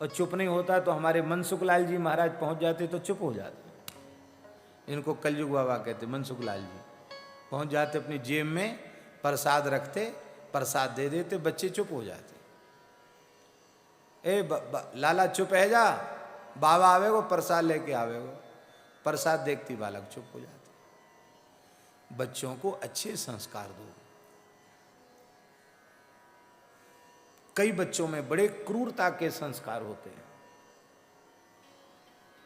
और चुप नहीं होता तो हमारे मनसुख लाल जी महाराज पहुंच जाते तो चुप हो जाते। इनको कलयुग बाबा कहते, मनसुख लाल जी पहुंच जाते, अपनी जेब में प्रसाद रखते, प्रसाद दे देते, बच्चे चुप हो जाते। लाला चुप है जा, बाबा आवेगो प्रसाद लेके आवेगो, प्रसाद देखती बालक चुप हो जाते। बच्चों को अच्छे संस्कार दो। कई बच्चों में बड़े क्रूरता के संस्कार होते हैं,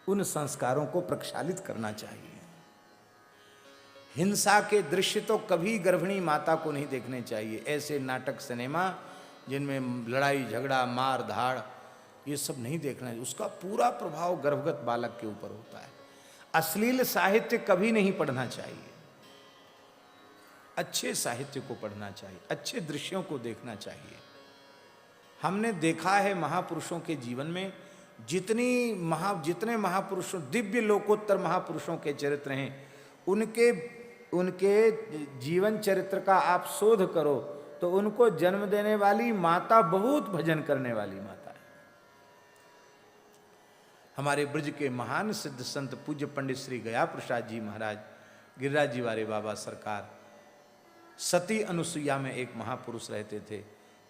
उन संस्कारों को प्रक्षालित करना चाहिए। हिंसा के दृश्य तो कभी गर्भिणी माता को नहीं देखने चाहिए। ऐसे नाटक सिनेमा जिनमें लड़ाई झगड़ा मार धाड़, ये सब नहीं देखना चाहिए। उसका पूरा प्रभाव गर्भगत बालक के ऊपर होता है। अश्लील साहित्य कभी नहीं पढ़ना चाहिए। अच्छे साहित्य को पढ़ना चाहिए, अच्छे दृश्यों को देखना चाहिए। हमने देखा है महापुरुषों के जीवन में जितने महापुरुषों, दिव्य लोकोत्तर महापुरुषों के चरित्र हैं, उनके जीवन चरित्र का आप शोध करो तो उनको जन्म देने वाली माता बहुत भजन करने वाली माता है। हमारे ब्रज के महान सिद्ध संत पूज्य पंडित श्री गया प्रसाद जी महाराज, गिरिराज जी वाले बाबा सरकार, सती अनुसुईया में एक महापुरुष रहते थे।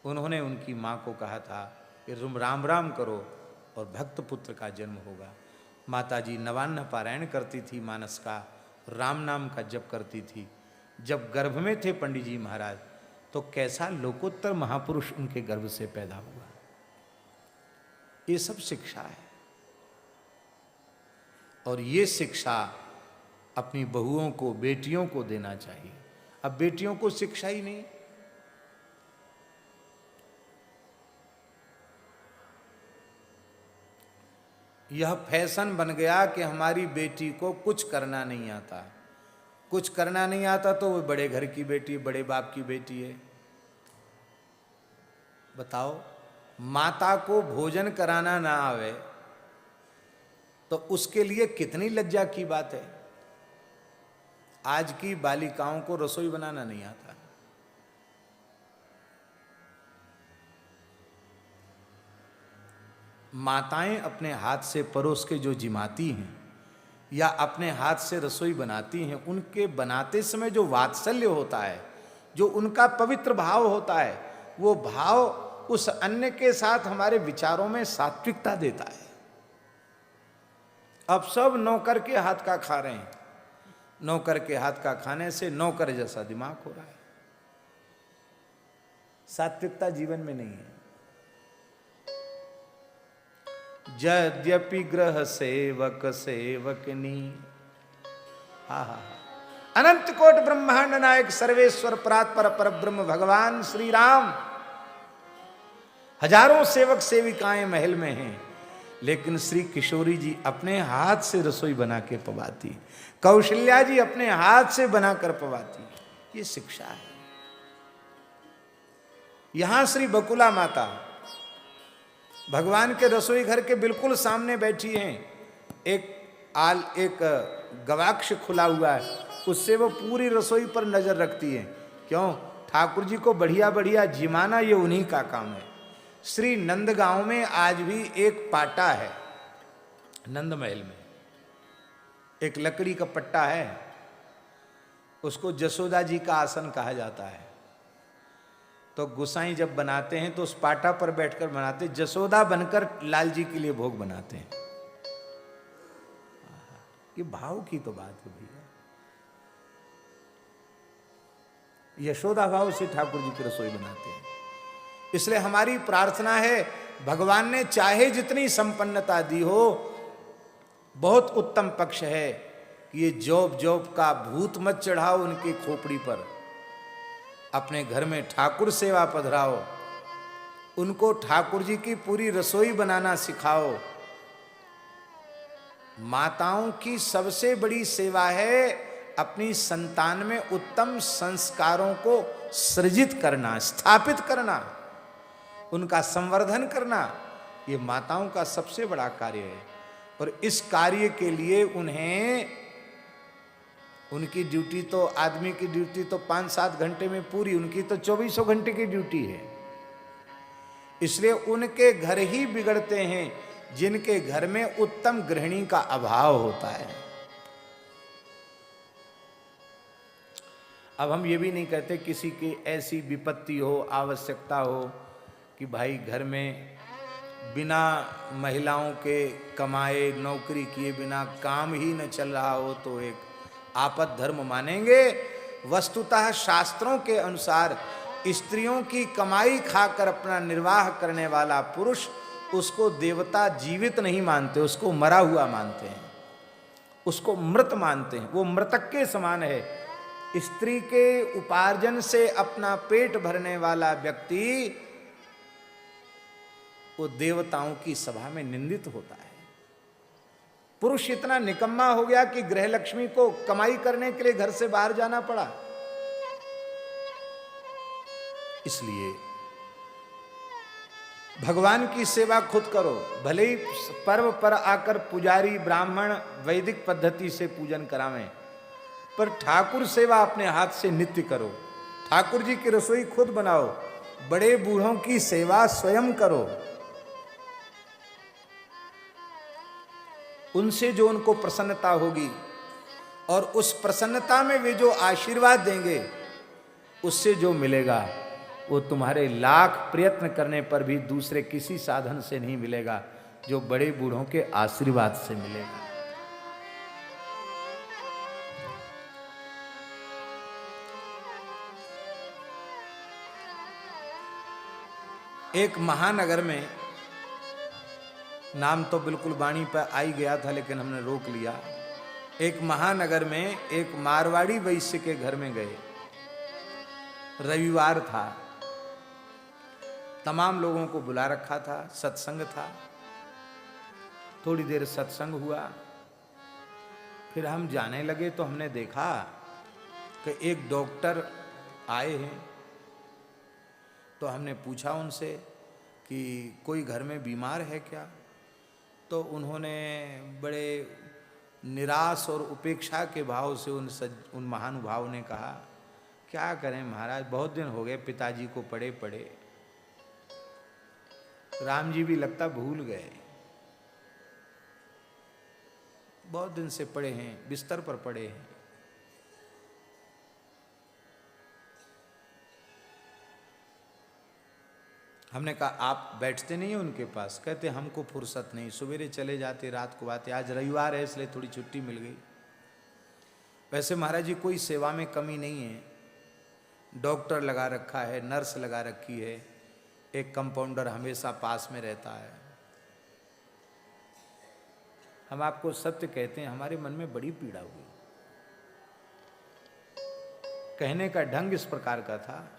उन्होंने उनकी माँ को कहा था कि तुम राम राम करो और भक्त पुत्र का जन्म होगा। माता जी नवान्न पारायण करती थी, मानस का राम नाम का जप करती थी। जब गर्भ में थे पंडित जी महाराज तो कैसा लोकोत्तर महापुरुष उनके गर्भ से पैदा हुआ। ये सब शिक्षा है, और ये शिक्षा अपनी बहुओं को, बेटियों को देना चाहिए। अब बेटियों को शिक्षा ही नहीं। यह फैशन बन गया कि हमारी बेटी को कुछ करना नहीं आता। कुछ करना नहीं आता तो वो बड़े घर की बेटी, बड़े बाप की बेटी है। बताओ, माता को भोजन कराना ना आवे तो उसके लिए कितनी लज्जा की बात है। आज की बालिकाओं को रसोई बनाना नहीं आता। माताएं अपने हाथ से परोस के जो जिमाती हैं या अपने हाथ से रसोई बनाती हैं, उनके बनाते समय जो वात्सल्य होता है, जो उनका पवित्र भाव होता है, वो भाव उस अन्न के साथ हमारे विचारों में सात्विकता देता है। अब सब नौकर के हाथ का खा रहे हैं। नौकर के हाथ का खाने से नौकर जैसा दिमाग हो रहा है। सात्विकता जीवन में नहीं है। यद्यपि ग्रह सेवक सेवकनी, अनंत कोट ब्रह्मांड नायक सर्वेश्वर परात्पर पर ब्रह्म भगवान श्री राम, हजारों सेवक सेविकाएं महल में हैं, लेकिन श्री किशोरी जी अपने हाथ से रसोई बना के पवाती, कौशल्या जी अपने हाथ से बनाकर पवाती। ये शिक्षा है। यहां श्री बकुला माता भगवान के रसोई घर के बिल्कुल सामने बैठी हैं। एक गवाक्ष खुला हुआ है, उससे वो पूरी रसोई पर नजर रखती है। क्यों? ठाकुर जी को बढ़िया बढ़िया जिमाना ये उन्हीं का काम है। श्री नंदगांव में आज भी एक पाटा है, नंद महल में एक लकड़ी का पट्टा है, उसको जसोदा जी का आसन कहा जाता है। तो गोसाई जब बनाते हैं तो उस पाटा पर बैठकर बनाते, जसोदा बनकर लाल जी के लिए भोग बनाते हैं। ये भाव की तो बात है भैया, यशोदा भाव से ठाकुर जी की रसोई बनाते हैं। इसलिए हमारी प्रार्थना है, भगवान ने चाहे जितनी संपन्नता दी हो, बहुत उत्तम पक्ष है कि ये जॉब जॉब का भूत मत चढ़ाओ उनकी खोपड़ी पर, अपने घर में ठाकुर सेवा पधराओ, उनको ठाकुर जी की पूरी रसोई बनाना सिखाओ। माताओं की सबसे बड़ी सेवा है अपनी संतान में उत्तम संस्कारों को सृजित करना, स्थापित करना, उनका संवर्धन करना। ये माताओं का सबसे बड़ा कार्य है। और इस कार्य के लिए उन्हें, उनकी ड्यूटी तो, आदमी की ड्यूटी तो 5-7 घंटे में पूरी, उनकी तो 24 घंटे की ड्यूटी है। इसलिए उनके घर ही बिगड़ते हैं जिनके घर में उत्तम गृहिणी का अभाव होता है। अब हम ये भी नहीं कहते किसी की ऐसी विपत्ति हो, आवश्यकता हो कि भाई घर में बिना महिलाओं के कमाए, नौकरी किए बिना काम ही न चल रहा हो तो एक आपद धर्म मानेंगे। वस्तुतः शास्त्रों के अनुसार स्त्रियों की कमाई खाकर अपना निर्वाह करने वाला पुरुष, उसको देवता जीवित नहीं मानते, उसको मरा हुआ मानते हैं, उसको मृत मानते हैं। वो मृतक के समान है। स्त्री के उपार्जन से अपना पेट भरने वाला व्यक्ति वो देवताओं की सभा में निंदित होता है। पुरुष इतना निकम्मा हो गया कि गृहलक्ष्मी को कमाई करने के लिए घर से बाहर जाना पड़ा। इसलिए भगवान की सेवा खुद करो। भले ही पर्व पर आकर पुजारी ब्राह्मण वैदिक पद्धति से पूजन करावें, पर ठाकुर सेवा अपने हाथ से नित्य करो। ठाकुर जी की रसोई खुद बनाओ, बड़े बूढ़ों की सेवा स्वयं करो। उनसे जो उनको प्रसन्नता होगी और उस प्रसन्नता में वे जो आशीर्वाद देंगे, उससे जो मिलेगा वो तुम्हारे लाख प्रयत्न करने पर भी दूसरे किसी साधन से नहीं मिलेगा, जो बड़े बूढ़ों के आशीर्वाद से मिलेगा। एक महानगर में, नाम तो बिल्कुल वाणी पर आ ही गया था लेकिन हमने रोक लिया। एक महानगर में एक मारवाड़ी वैश्य के घर में गए। रविवार था, तमाम लोगों को बुला रखा था, सत्संग था। थोड़ी देर सत्संग हुआ, फिर हम जाने लगे तो हमने देखा कि एक डॉक्टर आए हैं। तो हमने पूछा उनसे कि कोई घर में बीमार है क्या? तो उन्होंने बड़े निराश और उपेक्षा के भाव से उन महानुभाव ने कहा, क्या करें महाराज, बहुत दिन हो गए पिताजी को पड़े पड़े, राम जी भी लगता भूल गए, बहुत दिन से पड़े हैं, बिस्तर पर पड़े हैं। हमने कहा आप बैठते नहीं हैं उनके पास? कहते हमको फुर्सत नहीं, सवेरे चले जाते रात को आते, आज रविवार है इसलिए थोड़ी छुट्टी मिल गई। वैसे महाराज जी कोई सेवा में कमी नहीं है, डॉक्टर लगा रखा है, नर्स लगा रखी है, एक कंपाउंडर हमेशा पास में रहता है। हम आपको सत्य कहते हैं, हमारे मन में बड़ी पीड़ा हुई। कहने का ढंग इस प्रकार का था,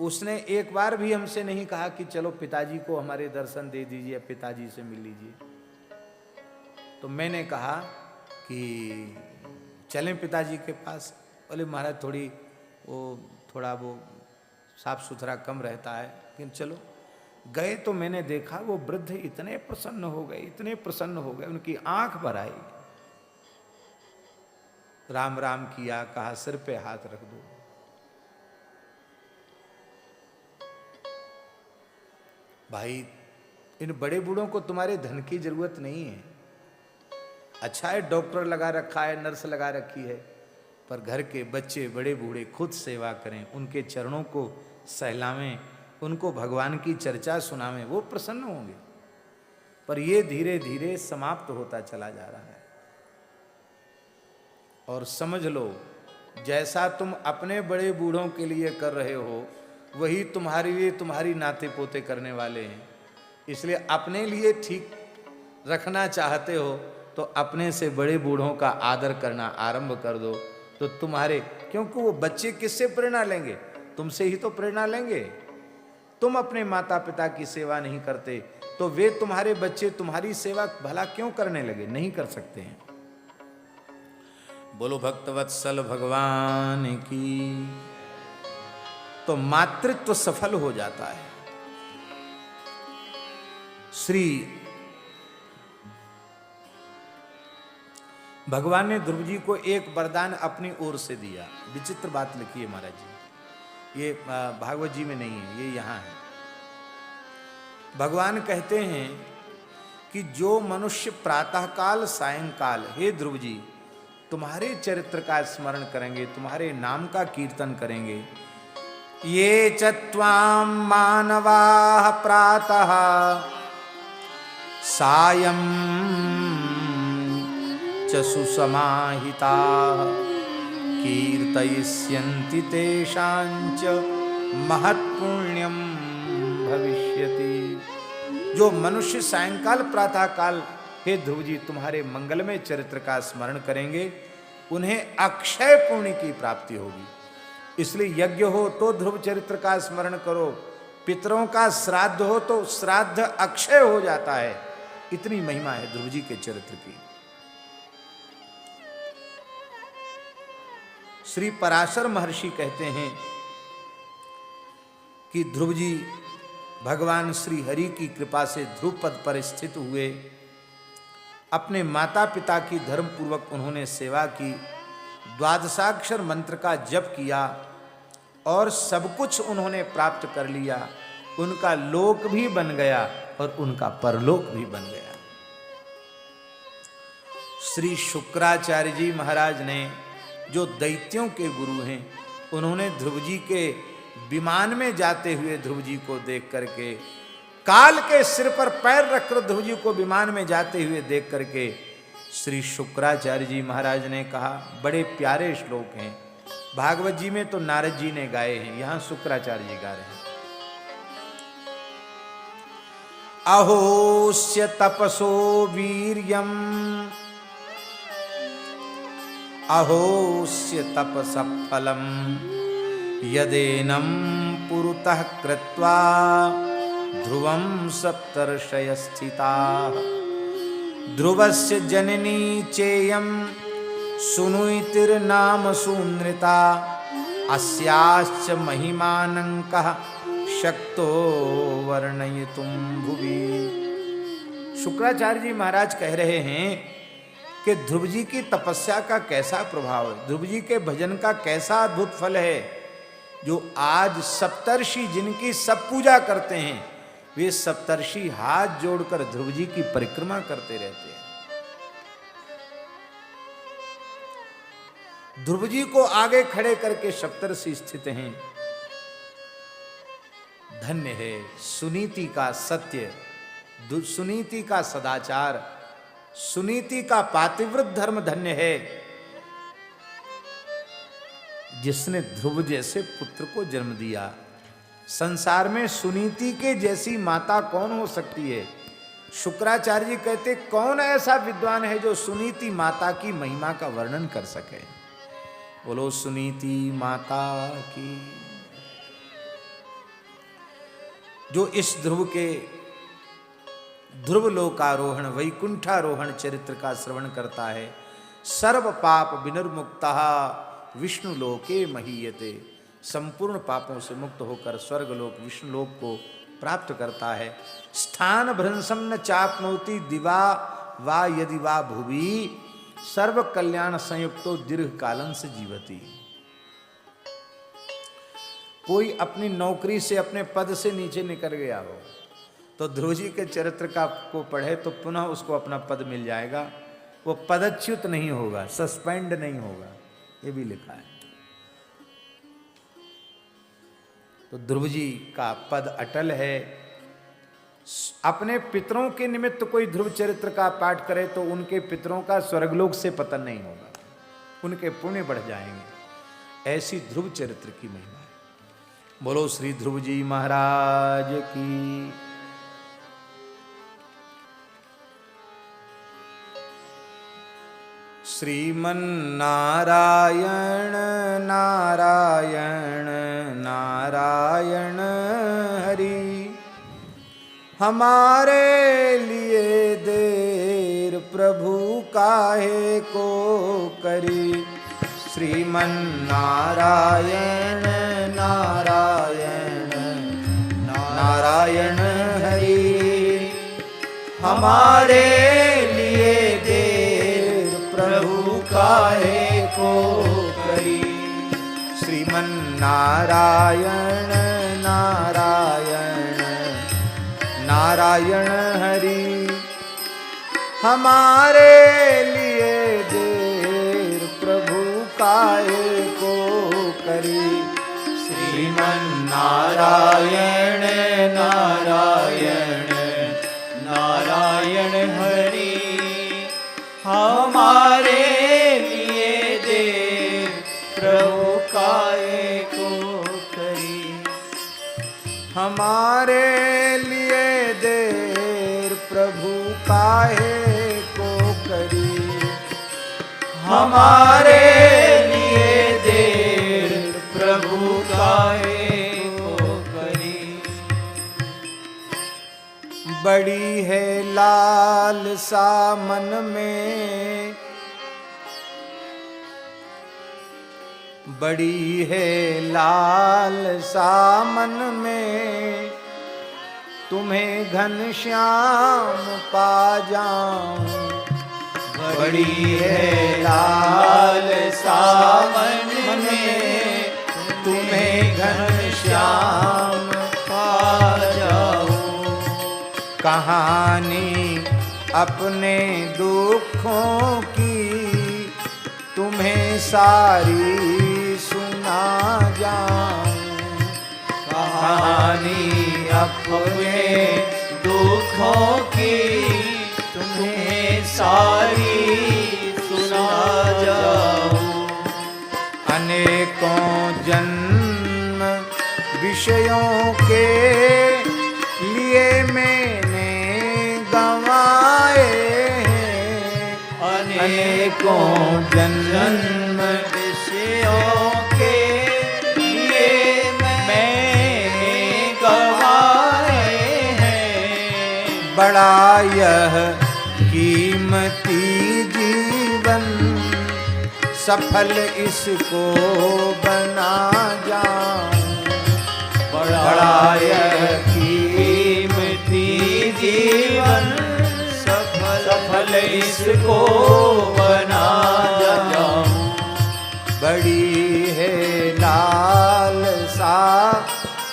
उसने एक बार भी हमसे नहीं कहा कि चलो पिताजी को हमारे दर्शन दे दीजिए, पिताजी से मिल लीजिए। तो मैंने कहा कि चलें पिताजी के पास। बोले महाराज थोड़ा वो साफ सुथरा कम रहता है, लेकिन चलो। गए तो मैंने देखा वो वृद्ध इतने प्रसन्न हो गए, इतने प्रसन्न हो गए, उनकी आंख भर आई। राम राम किया, कहा सिर पे हाथ रख दो। भाई इन बड़े बूढ़ों को तुम्हारे धन की जरूरत नहीं है। अच्छा है डॉक्टर लगा रखा है, नर्स लगा रखी है, पर घर के बच्चे बड़े बूढ़े खुद सेवा करें, उनके चरणों को सहलावें, उनको भगवान की चर्चा सुनावें, वो प्रसन्न होंगे। पर ये धीरे धीरे समाप्त होता चला जा रहा है। और समझ लो, जैसा तुम अपने बड़े बूढ़ों के लिए कर रहे हो, वही तुम्हारे लिए तुम्हारी नाते पोते करने वाले हैं। इसलिए अपने लिए ठीक रखना चाहते हो तो अपने से बड़े बूढ़ों का आदर करना आरंभ कर दो, तो तुम्हारे, क्योंकि वो बच्चे किससे प्रेरणा लेंगे? तुमसे ही तो प्रेरणा लेंगे। तुम अपने माता पिता की सेवा नहीं करते तो वे तुम्हारे बच्चे तुम्हारी सेवा भला क्यों करने लगे? नहीं कर सकते हैं। बोलो भक्तवत्सल भगवान की। तो मातृत्व सफल हो जाता है। श्री भगवान ने ध्रुव जी को एक वरदान अपनी ओर से दिया। विचित्र बात लिखी है महाराज जी, ये भागवत जी में नहीं है, ये यहाँ है। भगवान कहते हैं कि जो मनुष्य प्रातःकाल सायंकाल, हे ध्रुव जी, तुम्हारे चरित्र का स्मरण करेंगे, तुम्हारे नाम का कीर्तन करेंगे, ये च त्वां मानवाः प्रातः सायं च सुसमाहिताः कीर्तयिष्यन्ति तेषां च महत्पुण्यं भविष्यति। जो मनुष्य सायंकाल प्रातःकाल, हे ध्रुव जी, तुम्हारे मंगलमय चरित्र का स्मरण करेंगे, उन्हें अक्षय पुण्य की प्राप्ति होगी। इसलिए यज्ञ हो तो ध्रुव चरित्र का स्मरण करो, पितरों का श्राद्ध हो तो श्राद्ध अक्षय हो जाता है। इतनी महिमा है ध्रुव जी के चरित्र की। श्री पराशर महर्षि कहते हैं कि ध्रुव जी भगवान श्री हरि की कृपा से ध्रुव पद पर स्थित हुए। अपने माता पिता की धर्म पूर्वक उन्होंने सेवा की, द्वादशाक्षर मंत्र का जप किया और सब कुछ उन्होंने प्राप्त कर लिया। उनका लोक भी बन गया और उनका परलोक भी बन गया। श्री शुक्राचार्य जी महाराज ने, जो दैत्यों के गुरु हैं, उन्होंने ध्रुव जी के विमान में जाते हुए ध्रुव जी को देख करके, काल के सिर पर पैर रखकर ध्रुव जी को विमान में जाते हुए देख करके श्री शुक्राचार्य जी महाराज ने कहा, बड़े प्यारे श्लोक हैं, भागवत जी में तो नारद जी ने गाए हैं, यहां शुक्राचार्य जी गा रहे हैं। अहोस्य तपसो वीर्यम अहोस्य तपसफलम यदेनं पुरुतः कृत्वा ध्रुवं सप्तर्षय स्थिताः ध्रुवस्य जननी चेयं सुनुतिर्नाम सुनृता अस्याश्च महिमानं कः शक्तो वर्णयितुं भुवि। शुक्राचार्य जी महाराज कह रहे हैं कि ध्रुव जी की तपस्या का कैसा प्रभाव है, ध्रुव जी के भजन का कैसा अद्भुत फल है, जो आज सप्तर्षि जिनकी सब पूजा करते हैं, वे सप्तर्षि हाथ जोड़कर ध्रुव जी की परिक्रमा करते रहते हैं। ध्रुव जी को आगे खड़े करके सप्तर्षि स्थित हैं। धन्य है सुनीति का सत्य, सुनीति का सदाचार, सुनीति का पातिव्रत धर्म धन्य है, जिसने ध्रुव जैसे पुत्र को जन्म दिया। संसार में सुनीति के जैसी माता कौन हो सकती है? शुक्राचार्य जी कहते, कौन ऐसा विद्वान है जो सुनीति माता की महिमा का वर्णन कर सके? बोलो सुनीति माता की। जो इस ध्रुव के ध्रुव लोकारोहण वैकुंठारोहण चरित्र का श्रवण करता है, सर्व पाप विनिर्मुक्तः विष्णु लोके महीयते, संपूर्ण पापों से मुक्त होकर स्वर्गलोक विष्णुलोक को प्राप्त करता है। स्थान भ्रंशम न चाप्नोति दिवा वा यदि वा भुवि सर्व कल्याण संयुक्तो दीर्घ कालन से जीवती। कोई अपनी नौकरी से अपने पद से नीचे निकल गया हो तो ध्रुव जी के चरित्र का को पढ़े तो पुनः उसको अपना पद मिल जाएगा। वो पदच्युत नहीं होगा, सस्पेंड नहीं होगा, ये भी लिखा है। तो ध्रुव जी का पद अटल है। अपने पितरों के निमित्त कोई ध्रुव चरित्र का पाठ करे तो उनके पितरों का स्वर्गलोक से पतन नहीं होगा, उनके पुण्य बढ़ जाएंगे। ऐसी ध्रुव चरित्र की महिमा है। बोलो श्री ध्रुव जी महाराज की। श्रीमन नारायण नारायण नारायण हरि, हमारे लिए देर प्रभु काहे को करी। श्रीमन नारायण नारायण नारायण हरि, हमारे लिए देर प्रभु काहे को करी। श्रीमन नारायण नारायण नारायण हरि, हमारे लिए देर प्रभु काहे को करी। श्रीमन नारायण नारायण नारायण हरि, हमारे लिए देर प्रभु काहे को करी। हमारे लिए देर प्रभु काहे को करी। हमारे लिए देर प्रभु काहे को करी। बड़ी है लालसा मन में, बड़ी है लालसा मन में, तुम्हें घनश्याम पा जाऊं। बड़ी है लालसा मन में, तुम्हें घनश्याम पा जाऊं। कहानी अपने दुखों की तुम्हें सारी सुना जाऊं। कहानी अपने दुखों की तुम्हें सारी सुना जाऊं। अनेकों जन्म विषयों के लिए मैंने गंवाए हैं। अनेकों जन्म विषयों के लिए मैंने गंवाए हैं। बड़ा यह कीमती जीवन, सफल इसको बना जाऊं। बड़ा यह कीमती जीवन, सफल इसको बना जाऊं। बड़ी है लालसा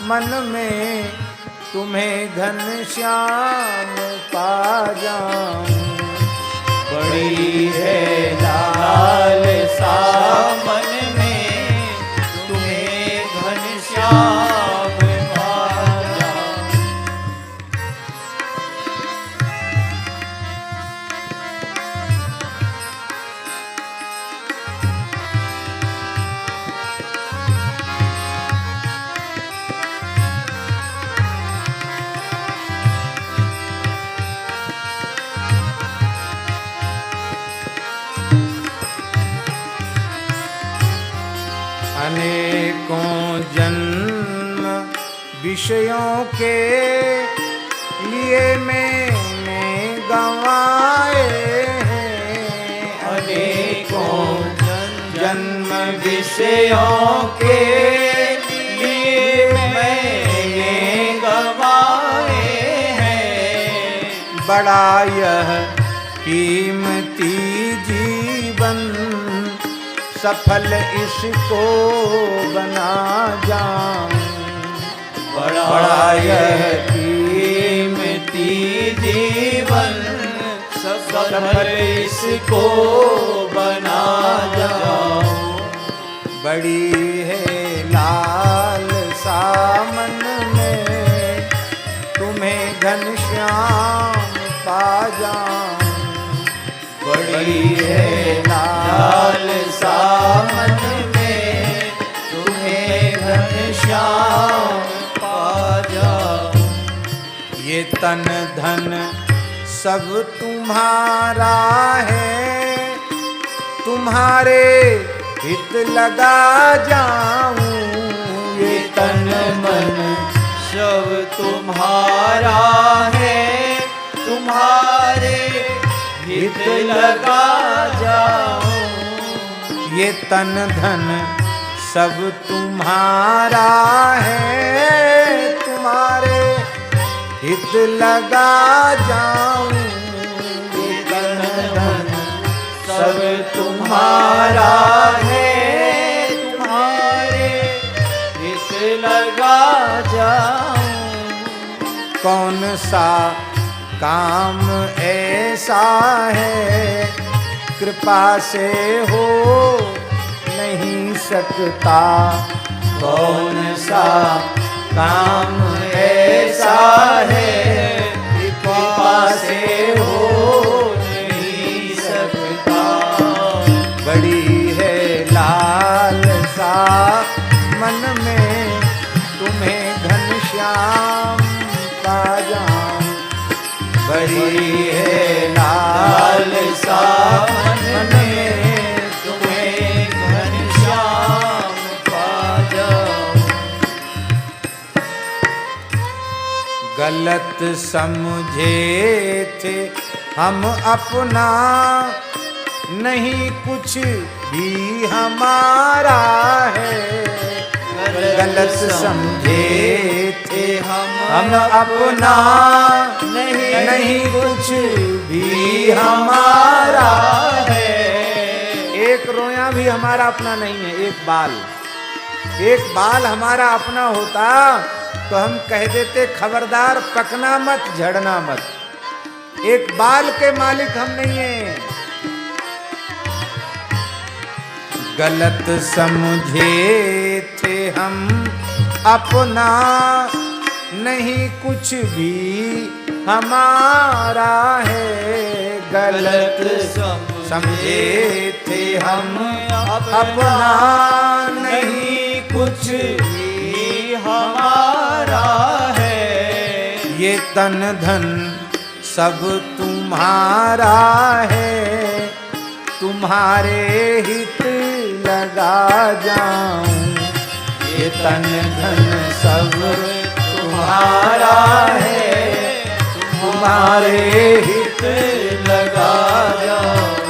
मन में, तुम्हें घनश्याम पा जाऊं। बड़ी है लालसा मन में, तुम्हें घनश्याम पा जाऊं। अनेकों जन्म विषयों के लिए मैंने गंवाए हैं। अनेकों जन्म विषयों के लिए मैंने गंवाए हैं। बड़ा यह कीमती जीवन, सफल इसको बना जाऊं। बड़ा यह कीमती जीवन, सफल इसको बना जाऊं। बड़ी है लालसा मन में, तुम्हें घनश्याम पा जाऊं। बड़ी है लालसा मन में, तुम्हें घनश्याम पा जाऊं। ये तन धन सब तुम्हारा है, तुम्हारे हित लगा जाऊं। ये तन मन सब तुम्हारा है, तुम्हारे हित लगा जाऊं। ये तन धन सब तुम्हारा है, तुम्हारे हित लगा जाऊं। ये तन धन सब तुम्हारा है, तुम्हारे हित लगा जाऊं। कौन सा काम ऐसा है, कृपा से हो नहीं सकता। कौन सा काम ऐसा है, कृपा से हो नहीं सकता। बड़ी है लालसा मन में, तुम्हें घनश्याम पा जाऊं। बड़ी है लालसा मन में, तुम्हें घनश्याम पा जाऊं। गलत समझे थे हम अपना, नहीं कुछ भी हमारा है। गलत समझे थे हम अपना, नहीं कुछ भी हमारा है। एक रोया भी हमारा अपना नहीं है। एक बाल हमारा अपना होता तो हम कह देते खबरदार पकना मत, झड़ना मत। एक बाल के मालिक हम नहीं हैं। गलत समझे थे हम अपना, नहीं कुछ भी हमारा है। गलत समझे थे हम अपना, नहीं कुछ भी हमारा है। ये तन धन सब तुम्हारा है, तुम्हारे हित लगा जाऊं। ये तन धन सब तुम्हारा है, तुम्हारे हित लगा जाऊं।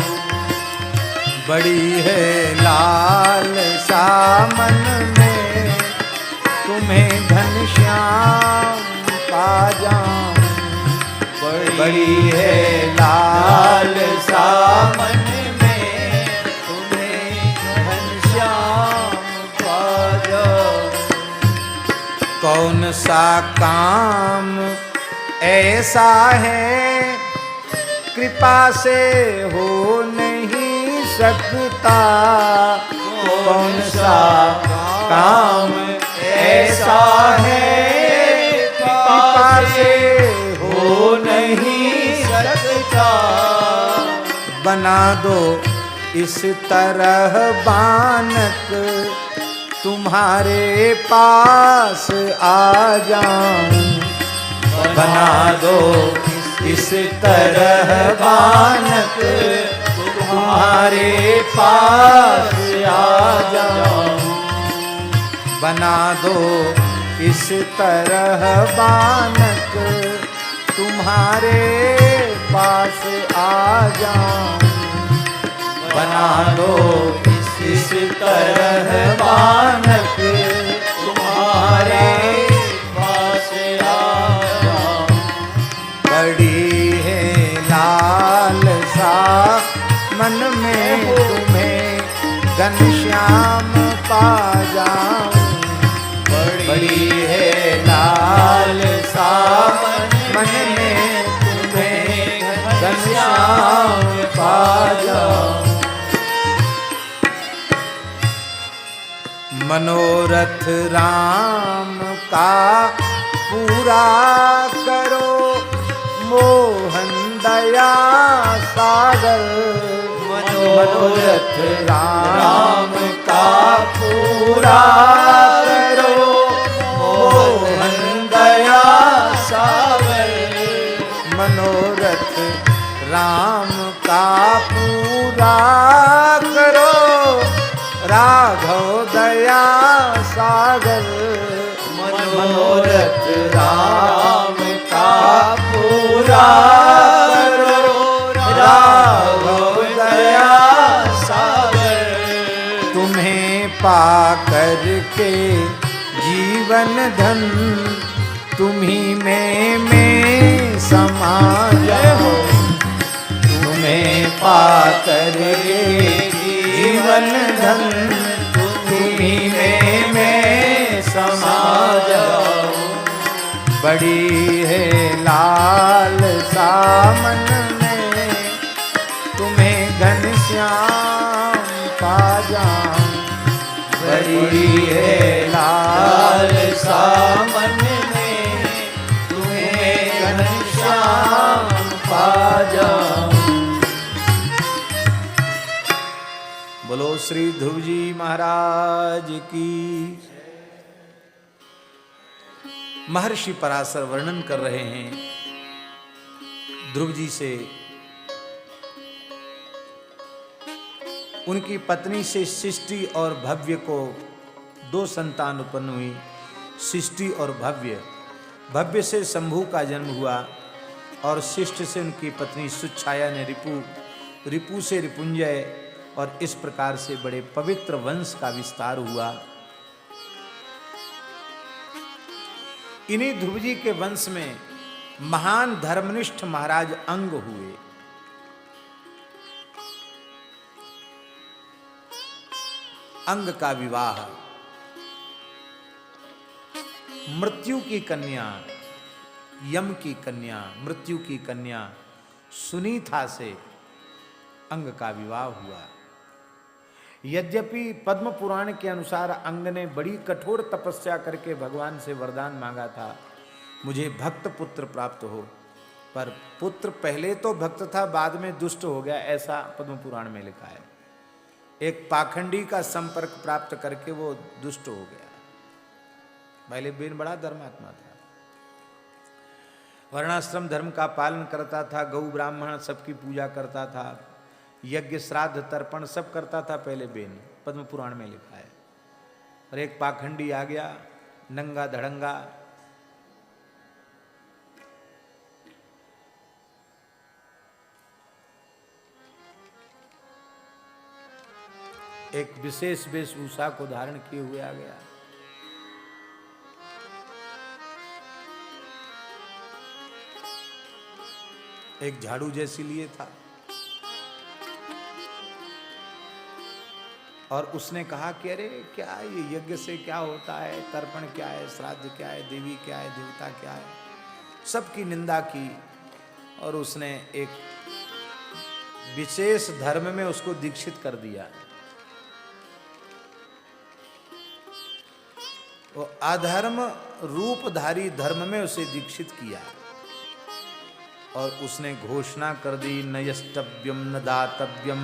बड़ी है लालसा मन में, तुम्हें घनश्याम पा जाऊं। बड़ी है लालसा मन में, तुम्हें घनश्याम पा जाऊं। कौन सा काम ऐसा है, कृपा से हो नहीं सकता। कौन सा काम ऐसा है, कृपा से हो नहीं सकता। बना दो इस तरह बानक, तुम्हारे पास आ जाऊं। बना दो इस तरह बानक, तुम्हारे पास आ जाऊं। बना दो इस तरह बानक, तुम्हारे पास आ जाऊं। बना दो इस तरह बानक, तुम्हारे पास आ जाऊं। बड़ी है लालसा मन में, तुम्हें घनश्याम पा जाऊं। बड़ी है लालसा मन में, तुम्हें घनश्याम पा जाऊं। मनोरथ राम का पूरा करो, मोहन दया सागर। मनोरथ राम का पूरा करो, मोहन दया सागर। मनोरथ राम का पूरा करो, राघव दया सागर। मनोरथ राम का पूरा करो, राघव दया सागर। तुम्हें पाकर के जीवन धन, तुम्ही में समा जाओ। तुम्हें पाकर के जीवन धन, तुम्ही में समा जाओ। बड़ी है लालसा मन में, तुम्हें घनश्याम पा जाऊं। बड़ी है लालसा मन में, तुम्हें घनश्याम पा जाऊं। बोलो श्री ध्रुव जी महाराज की। महर्षि पराशर वर्णन कर रहे हैं ध्रुव जी से उनकी पत्नी से शिष्टि और भव्य को दो संतान उत्पन्न हुई, शिष्टि और भव्य। भव्य से शंभु का जन्म हुआ और शिष्ट से उनकी पत्नी सुच्छाया ने रिपु, रिपु से रिपुंजय, और इस प्रकार से बड़े पवित्र वंश का विस्तार हुआ। इन्हीं ध्रुव जी के वंश में महान धर्मनिष्ठ महाराज अंग हुए। अंग का विवाह मृत्यु की कन्या, यम की कन्या, मृत्यु की कन्या सुनीता से अंग का विवाह हुआ। यद्यपि पद्म पुराण के अनुसार अंग ने बड़ी कठोर तपस्या करके भगवान से वरदान मांगा था, मुझे भक्त पुत्र प्राप्त हो, पर पुत्र पहले तो भक्त था, बाद में दुष्ट हो गया, ऐसा पद्म पुराण में लिखा है। एक पाखंडी का संपर्क प्राप्त करके वो दुष्ट हो गया। पहले बेन बड़ा धर्मात्मा था, वर्णाश्रम धर्म का पालन करता था, गौ ब्राह्मण सबकी पूजा करता था, यज्ञ श्राद्ध तर्पण सब करता था पहले बेन, पद्म पुराण में लिखा है। और एक पाखंडी आ गया, नंगा धड़ंगा, एक विशेष वेशभूषा को धारण किए हुए आ गया। एक झाड़ू जैसी लिए था और उसने कहा कि अरे क्या ये यज्ञ से क्या होता है, तर्पण क्या है, श्राद्ध क्या है, देवी क्या है, देवता क्या है, सबकी निंदा की। और उसने एक विशेष धर्म में उसको दीक्षित कर दिया। वो अधर्म रूपधारी धर्म में उसे दीक्षित किया और उसने घोषणा कर दी, न यष्टव्यम न दातव्यम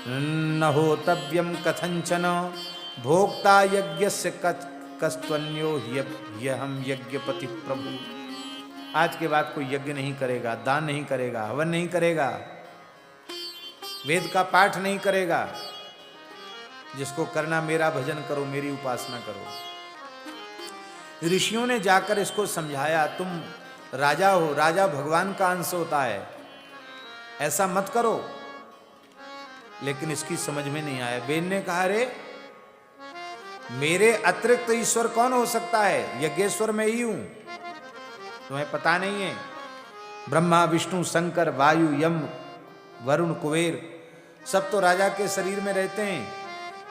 न होतव्यम कथंचन, भोक्ता यज्ञस्य कस्त्वन्यो ह्यहम यज्ञपति प्रभु। आज के बाद कोई यज्ञ नहीं करेगा, दान नहीं करेगा, हवन नहीं करेगा, वेद का पाठ नहीं करेगा। जिसको करना मेरा भजन करो, मेरी उपासना करो। ऋषियों ने जाकर इसको समझाया, तुम राजा हो, राजा भगवान का अंश होता है, ऐसा मत करो। लेकिन इसकी समझ में नहीं आया। बेन ने कहा, रे मेरे अतिरिक्त ईश्वर कौन हो सकता है, यज्ञेश्वर मैं ही हूं, तुम्हें पता नहीं है। ब्रह्मा विष्णु शंकर वायु यम वरुण कुबेर सब तो राजा के शरीर में रहते हैं।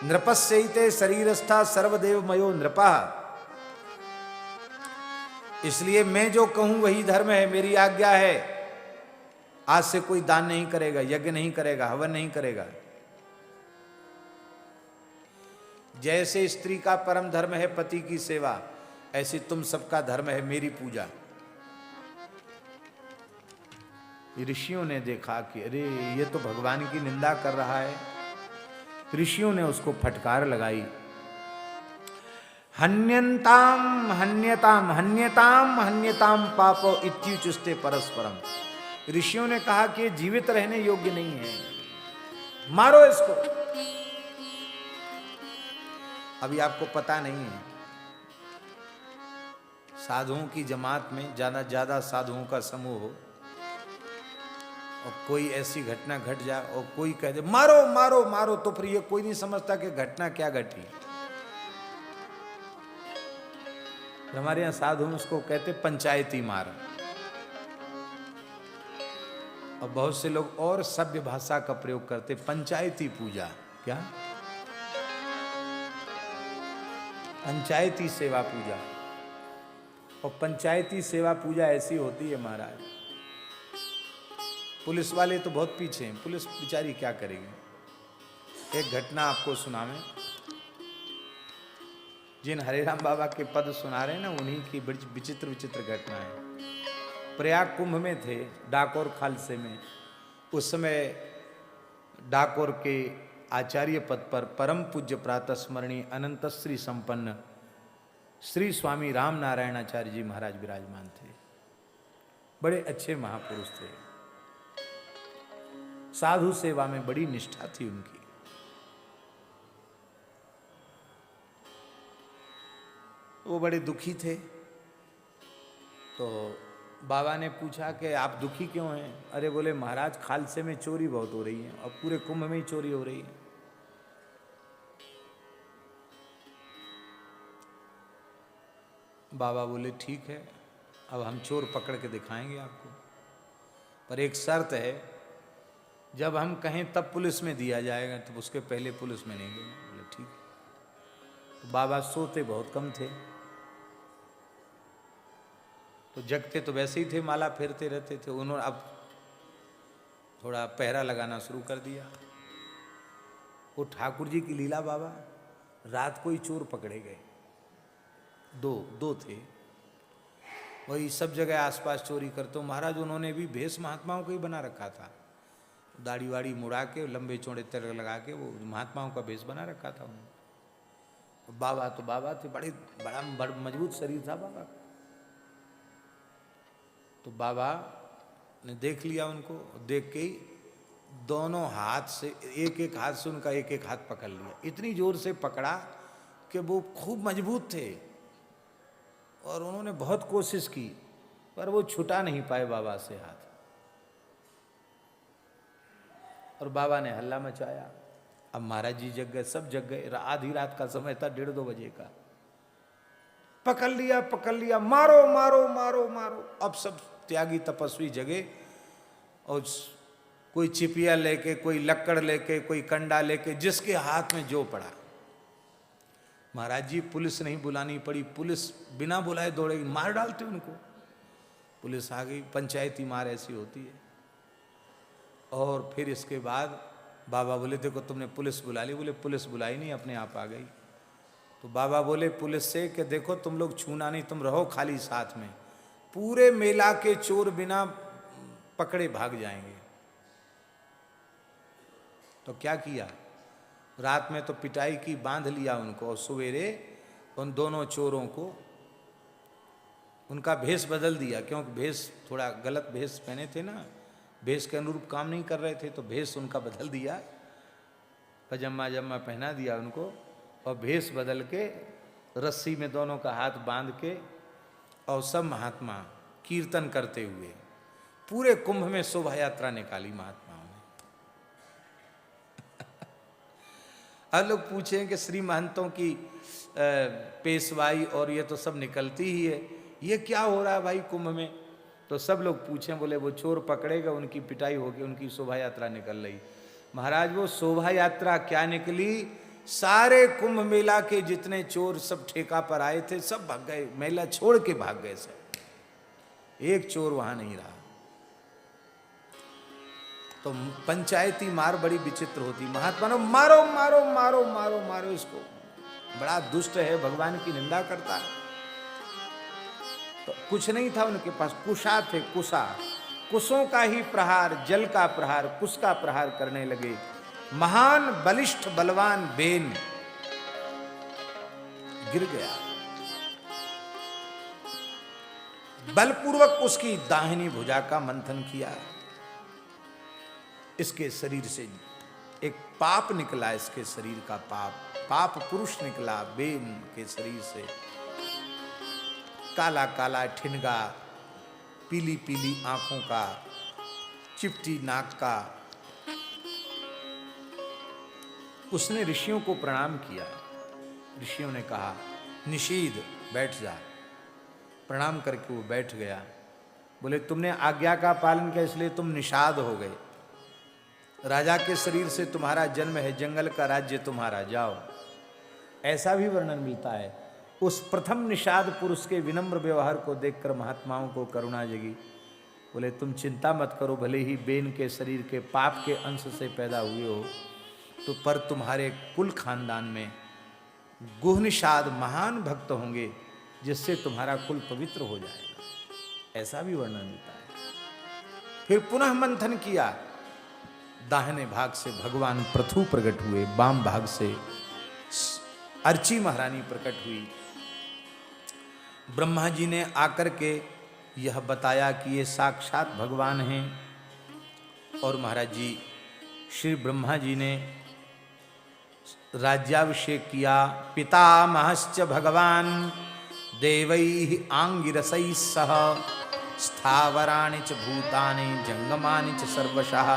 नृपस्यैते शरीरस्था सर्वदेव मयो नृपा। इसलिए मैं जो कहूं वही धर्म है, मेरी आज्ञा है। आज से कोई दान नहीं करेगा, यज्ञ नहीं करेगा, हवन नहीं करेगा। जैसे स्त्री का परम धर्म है पति की सेवा, ऐसे तुम सबका धर्म है मेरी पूजा। ऋषियों ने देखा कि अरे ये तो भगवान की निंदा कर रहा है। ऋषियों ने उसको फटकार लगाई, हन्यताम हन्यताम हन्यताम हन्यताम पापो इत्युचुस्ते परस्परम। ऋषियों ने कहा कि जीवित रहने योग्य नहीं है, मारो इसको। अभी आपको पता नहीं है, साधुओं की जमात में ज्यादा साधुओं का समूह हो और कोई ऐसी घटना घट जाए और कोई कह दे मारो मारो मारो, तो फिर ये कोई नहीं समझता कि घटना क्या घटी। हमारे यहाँ साधु उसको कहते पंचायती मार। और बहुत से लोग और सभ्य भाषा का प्रयोग करते पंचायती पूजा। क्या? पंचायती सेवा पूजा। और पंचायती सेवा पूजा ऐसी होती है महाराज, पुलिस वाले तो बहुत पीछे हैं, पुलिस बेचारी क्या करेगी। एक घटना आपको सुनावें, जिन हरेराम बाबा के पद सुना रहे हैं ना, उन्हीं की बड़ी विचित्र विचित्र घटना है। प्रयाग कुंभ में थे, डाकोर खालसे में। उस समय डाकोर के आचार्य पद पर परम पूज्य प्रातः स्मरणीय अनंत श्री संपन्न श्री स्वामी राम नारायणाचार्य जी महाराज विराजमान थे। बड़े अच्छे महापुरुष थे, साधु सेवा में बड़ी निष्ठा थी उनकी। वो बड़े दुखी थे, तो बाबा ने पूछा कि आप दुखी क्यों हैं? अरे बोले महाराज खालसे में चोरी बहुत हो रही है और पूरे कुंभ में ही चोरी हो रही है। बाबा बोले ठीक है, अब हम चोर पकड़ के दिखाएंगे आपको, पर एक शर्त है, जब हम कहें तब पुलिस में दिया जाएगा, तो उसके पहले पुलिस में नहीं देंगे। बोले ठीक है। तो बाबा सोते बहुत कम थे, तो जगते तो वैसे ही थे, माला फेरते रहते थे। उन्होंने अब थोड़ा पहरा लगाना शुरू कर दिया। वो ठाकुर जी की लीला बाबा, रात को ही चोर पकड़े गए, दो थे, वही सब जगह आसपास चोरी करते। महाराज उन्होंने भी भेष महात्माओं को ही बना रखा था, दाढ़ी वाड़ी मुड़ा के, लंबे चौड़े तिलक लगा के, वो महात्माओं का भेष बना रखा था उन्होंने। बाबा तो बाबा थे, बड़ा मजबूत शरीर था बाबा का। तो बाबा ने देख लिया उनको, देख के ही दोनों हाथ से एक हाथ से उनका एक हाथ पकड़ लिया। इतनी जोर से पकड़ा कि वो खूब मजबूत थे और उन्होंने बहुत कोशिश की, पर वो छुटा नहीं पाए बाबा से हाथ। और बाबा ने हल्ला मचाया। अब महाराज जी जग गए, सब जग गए। आधी रात का समय था, 1:30-2 बजे का। पकड़ लिया, मारो मारो मारो मारो। अब सब त्यागी तपस्वी जगे और कोई चिपिया लेके, कोई लक्कड़ लेके, कोई कंडा लेके, जिसके हाथ में जो पड़ा। महाराज जी पुलिस नहीं बुलानी पड़ी, पुलिस बिना बुलाए दौड़ेगी, मार डालते उनको। पुलिस आ गई, पंचायती मार ऐसी होती है। और फिर इसके बाद बाबा बोले देखो तुमने पुलिस बुला ली। बोले पुलिस बुलाई नहीं, अपने आप आ गई। तो बाबा बोले पुलिस से कि देखो तुम लोग छूना नहीं, तुम रहो खाली साथ में, पूरे मेला के चोर बिना पकड़े भाग जाएंगे। तो क्या किया, रात में तो पिटाई की, बांध लिया उनको, और सवेरे उन दोनों चोरों को उनका भेष बदल दिया, क्योंकि भेष थोड़ा गलत भेष पहने थे ना, भेष के अनुरूप काम नहीं कर रहे थे, तो भेष उनका बदल दिया, पजामा जम्मा पहना दिया उनको, और भेष बदल के रस्सी में दोनों का हाथ बांध के, और सब महात्मा कीर्तन करते हुए पूरे कुंभ में शोभा यात्रा निकाली महात्माओं ने। अब लोग पूछें कि श्री महंतों की पेशवाई और ये तो सब निकलती ही है, ये क्या हो रहा है भाई कुंभ में? तो सब लोग पूछें, बोले वो चोर पकड़ेगा, उनकी पिटाई होगी, उनकी शोभा यात्रा निकल रही। महाराज वो शोभा यात्रा क्या निकली, सारे कुंभ मेला के जितने चोर सब ठेका पर आए थे सब भाग गए, मेला छोड़ के भाग गए सब, एक चोर वहां नहीं रहा। तो पंचायती मार बड़ी विचित्र होती। महात्मा ने मारो मारो मारो मारो मारो इसको, बड़ा दुष्ट है, भगवान की निंदा करता है। तो कुछ नहीं था उनके पास, कुशा थे, कुशा, कुशों का ही प्रहार, जल का प्रहार, कुश का प्रहार करने लगे। महान बलिष्ठ बलवान बेन गिर गया, बलपूर्वक उसकी दाहिनी भुजा का मंथन किया। इसके शरीर से एक पाप निकला, इसके शरीर का पाप पुरुष निकला बेन के शरीर से। काला काला ठिनगा, पीली पीली आंखों का, चिपटी नाक का। उसने ऋषियों को प्रणाम किया। ऋषियों ने कहा, निषीद बैठ जा। प्रणाम करके वो बैठ गया। बोले, तुमने आज्ञा का पालन किया इसलिए तुम निषाद हो गए। राजा के शरीर से तुम्हारा जन्म है, जंगल का राज्य तुम्हारा, जाओ। ऐसा भी वर्णन मिलता है। उस प्रथम निषाद पुरुष के विनम्र व्यवहार को देखकर महात्माओं को करुणा जगी। बोले, तुम चिंता मत करो, भले ही बेन के शरीर के पाप के अंश से पैदा हुए हो, तो पर तुम्हारे कुल खानदान में गुह निषाद महान भक्त होंगे, जिससे तुम्हारा कुल पवित्र हो जाएगा। ऐसा भी वर्णन मिलता है। फिर पुनः मंथन किया। दाहिने भाग से भगवान पृथु प्रकट हुए, बाम भाग से अर्ची महारानी प्रकट हुई। ब्रह्मा जी ने आकर के यह बताया कि ये साक्षात भगवान हैं। और महाराज जी श्री ब्रह्मा जी ने राज्याभिषेक किया। पितामहश्च भगवान देवैः आंगिरसैः सह स्थावराणि च भूतानि जंगमानि च सर्वशः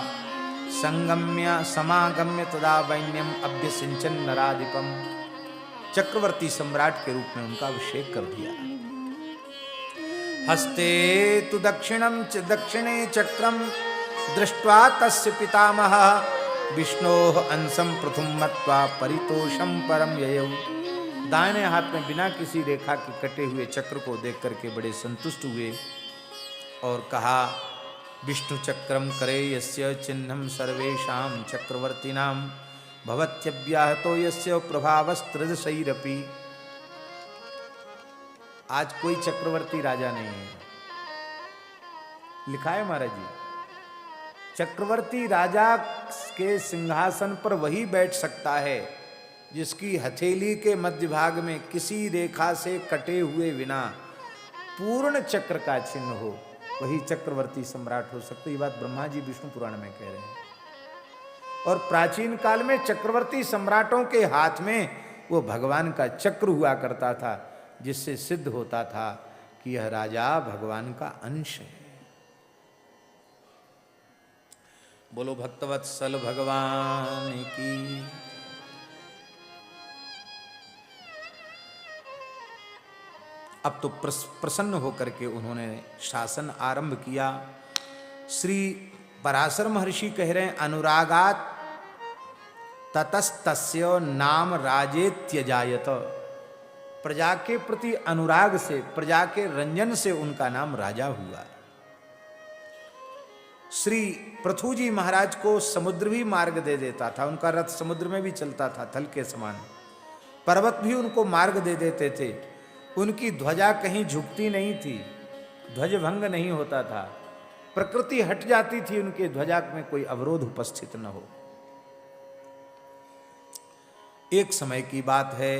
संगम्य समागम्य तदा वैन्यम अभ्यसिंचन नराधिपम। चक्रवर्ती सम्राट के रूप में उनका अभिषेक कर दिया। हस्ते तु दक्षिणं च दक्षिणे चक्रम दृष्ट्वा तस्य पितामह विष्णोः अंशं पृथुं मत्वा परितोषं परम ययौ। दाहिने हाथ में बिना किसी रेखा के कटे हुए चक्र को देख करके बड़े संतुष्ट हुए और कहा, विष्णु चक्रम करे यस्य चिन्हं सर्वेषां चक्रवर्तीनां भवत्यव्याहतो यस्य प्रभावस्त्रदशैरपि। आज कोई चक्रवर्ती राजा नहीं है, लिखा है महाराज जी। चक्रवर्ती राजा के सिंहासन पर वही बैठ सकता है जिसकी हथेली के मध्य भाग में किसी रेखा से कटे हुए बिना पूर्ण चक्र का चिन्ह हो, वही चक्रवर्ती सम्राट हो सकता है। ये बात ब्रह्मा जी विष्णु पुराण में कह रहे हैं। और प्राचीन काल में चक्रवर्ती सम्राटों के हाथ में वो भगवान का चक्र हुआ करता था, जिससे सिद्ध होता था कि यह राजा भगवान का अंश है। बोलो भक्तवत्सल भगवान की। अब तो प्रसन्न होकर के उन्होंने शासन आरंभ किया। श्री पराशर महर्षि कह रहे हैं, अनुरागात ततस्तस्य नाम राजेत्यजायत। प्रजा के प्रति अनुराग से, प्रजा के रंजन से उनका नाम राजा हुआ। श्री पृथु जी महाराज को समुद्र भी मार्ग दे देता था, उनका रथ समुद्र में भी चलता था थल के समान। पर्वत भी उनको मार्ग दे देते थे। उनकी ध्वजा कहीं झुकती नहीं थी, ध्वजभंग नहीं होता था, प्रकृति हट जाती थी, उनके ध्वजा में कोई अवरोध उपस्थित न हो। एक समय की बात है,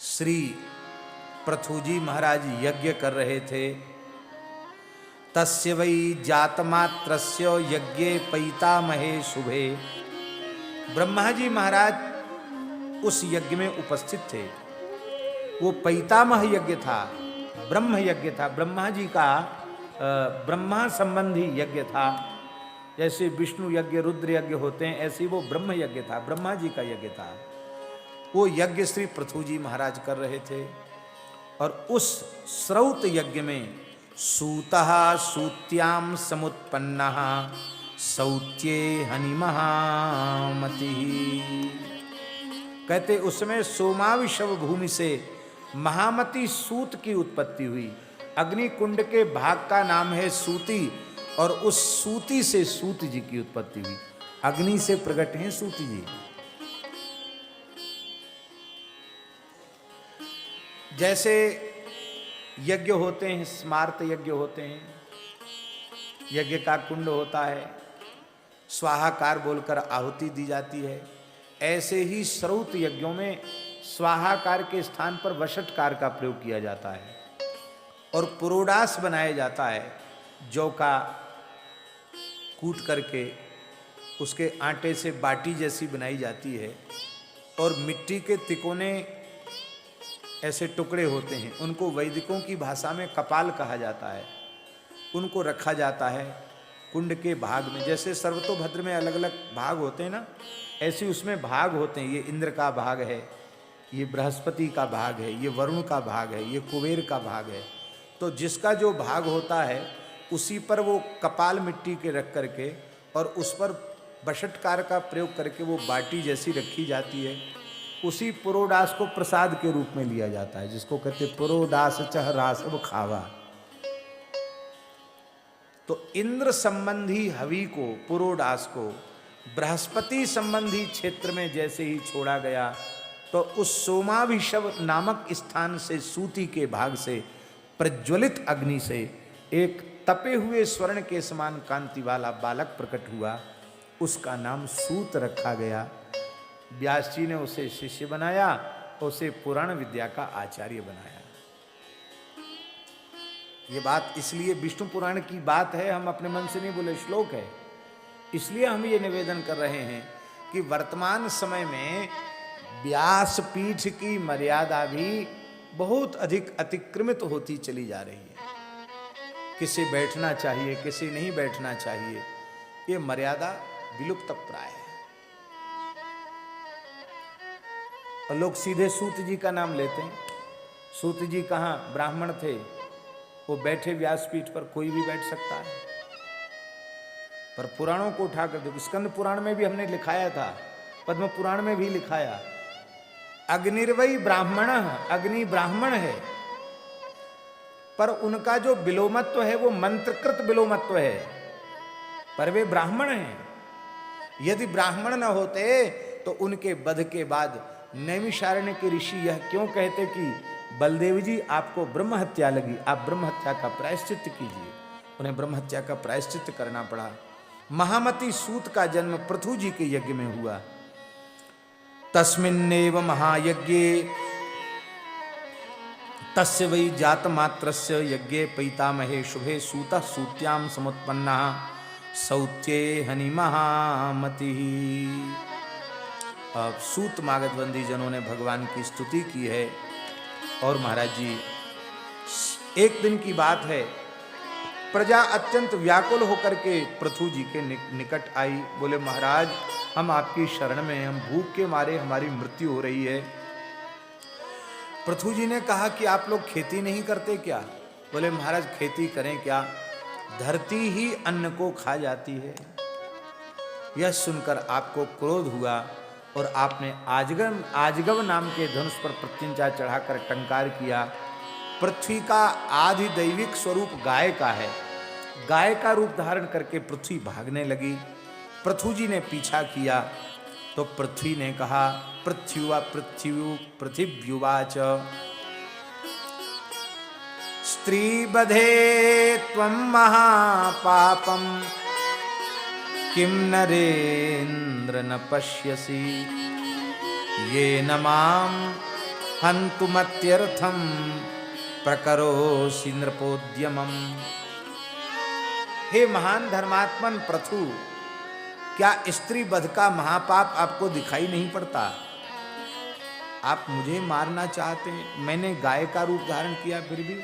श्री पृथु जी महाराज यज्ञ कर रहे थे। तस्य वै जातमात्रस्य यज्ञे पैतामहे शुभे। ब्रह्मा जी महाराज उस यज्ञ में उपस्थित थे। वो पैतामह यज्ञ था, ब्रह्म यज्ञ था, ब्रह्मा जी का ब्रह्मा संबंधी यज्ञ था। जैसे विष्णु यज्ञ रुद्र यज्ञ होते हैं, ऐसे वो ब्रह्म यज्ञ था, ब्रह्मा जी का यज्ञ था। वो यज्ञ श्री पृथु जी महाराज कर रहे थे। और उस श्रौत यज्ञ में सूतः सूत्याम समुत्पन्नः सौत्ये हनि महामति। कहते उसमें सोमाविशव भूमि से महामती सूत की उत्पत्ति हुई। अग्नि कुंड के भाग का नाम है सूती, और उस सूती से सूत जी की उत्पत्ति हुई। अग्नि से प्रकट हैं सूती जी। जैसे यज्ञ होते हैं, स्मार्त यज्ञ होते हैं, यज्ञ का कुंड होता है, स्वाहाकार बोलकर आहुति दी जाती है, ऐसे ही श्रौत यज्ञों में स्वाहाकार के स्थान पर वषटकार का प्रयोग किया जाता है और पुरोडास बनाया जाता है। जौ का कूट करके उसके आटे से बाटी जैसी बनाई जाती है और मिट्टी के तिकोने ऐसे टुकड़े होते हैं, उनको वैदिकों की भाषा में कपाल कहा जाता है। उनको रखा जाता है कुंड के भाग में। जैसे सर्वतोभद्र में अलग अलग भाग होते हैं ना, ऐसे उसमें भाग होते हैं। ये इंद्र का भाग है, ये बृहस्पति का भाग है, ये वरुण का भाग है, ये कुबेर का भाग है। तो जिसका जो भाग होता है उसी पर वो कपाल मिट्टी के रख करके और उस पर बषटकार का प्रयोग करके वो बाटी जैसी रखी जाती है। उसी पुरोडास को प्रसाद के रूप में लिया जाता है, जिसको कहते पुरोडास चह रासव खावा। तो इंद्र संबंधी हवि को, पुरोडास को बृहस्पति संबंधी क्षेत्र में जैसे ही छोड़ा गया तो उस सोमाभिषव नामक स्थान से, सूती के भाग से, प्रज्वलित अग्नि से एक तपे हुए स्वर्ण के समान कांति वाला बालक प्रकट हुआ। उसका नाम सूत रखा गया। व्यास जी ने उसे शिष्य बनाया, उसे पुराण विद्या का आचार्य बनाया। ये बात इसलिए विष्णु पुराण की बात है, हम अपने मन से नहीं बोले, श्लोक है। इसलिए हम ये निवेदन कर रहे हैं कि वर्तमान समय में व्यासपीठ की मर्यादा भी बहुत अधिक अतिक्रमित होती चली जा रही है। किसे बैठना चाहिए, किसे नहीं बैठना चाहिए, ये मर्यादा विलुप्त प्राय है। और लोग सीधे सूत जी का नाम लेते हैं। सूत जी कहाँ ब्राह्मण थे, वो बैठे व्यासपीठ पर, कोई भी बैठ सकता है। पर पुराणों को उठाकर देखो, स्कंद पुराण में भी हमने लिखाया था, पद्म पुराण में भी लिखाया, अग्निर्वै ब्राह्मण, अग्नि ब्राह्मण है, पर उनका जो विलोमत्व है वो मंत्रकृत विलोमत्व है, पर वे ब्राह्मण हैं। यदि ब्राह्मण न होते तो उनके वध के बाद नैमिषारण्य के ऋषि यह क्यों कहते कि बलदेव जी आपको ब्रह्म हत्या लगी, आप ब्रह्म हत्या का प्रायश्चित कीजिए। उन्हें ब्रह्म हत्या का प्रायश्चित करना पड़ा। महामती सूत का जन्म पृथु जी के यज्ञ में हुआ। तस्मिन्नेव महायज्ञे तस्य वै जात मात्रस्य यज्ञे पैतामहे शुभे सूतः सूत्याम समुत्पन्नः सौत्ये हनि महामति। अब सूत मागधवंदी जनों ने भगवान की स्तुति की है। और महाराज जी, एक दिन की बात है, प्रजा अत्यंत व्याकुल होकर के पृथु जी के निकट आई। बोले महाराज, हम आपकी शरण में, हम भूख के मारे हमारी मृत्यु हो रही है। पृथु जी ने कहा कि आप लोग खेती नहीं करते क्या? बोले महाराज, खेती करें क्या, धरती ही अन्न को खा जाती है। यह सुनकर आपको क्रोध हुआ और आपने आजगव नाम के धनुष पर प्रत्यंचा चढ़ाकर टंकार किया। पृथ्वी का आदि दैविक स्वरूप गाय का है। गाय का रूप धारण करके पृथ्वी भागने लगी। पृथु जी ने पीछा किया तो पृथ्वी ने कहा, पृथिव्युवाच स्त्री बधे त्वं महापापम किम नरेन्द्र न पश्यसि ये न मां हन्तुमत्यर्थं प्रकरोषि नृपोद्यमम्। हे महान धर्मात्मन पृथु, क्या स्त्री वध का महापाप आपको दिखाई नहीं पड़ता? आप मुझे मारना चाहते हैं, मैंने गाय का रूप धारण किया फिर भी।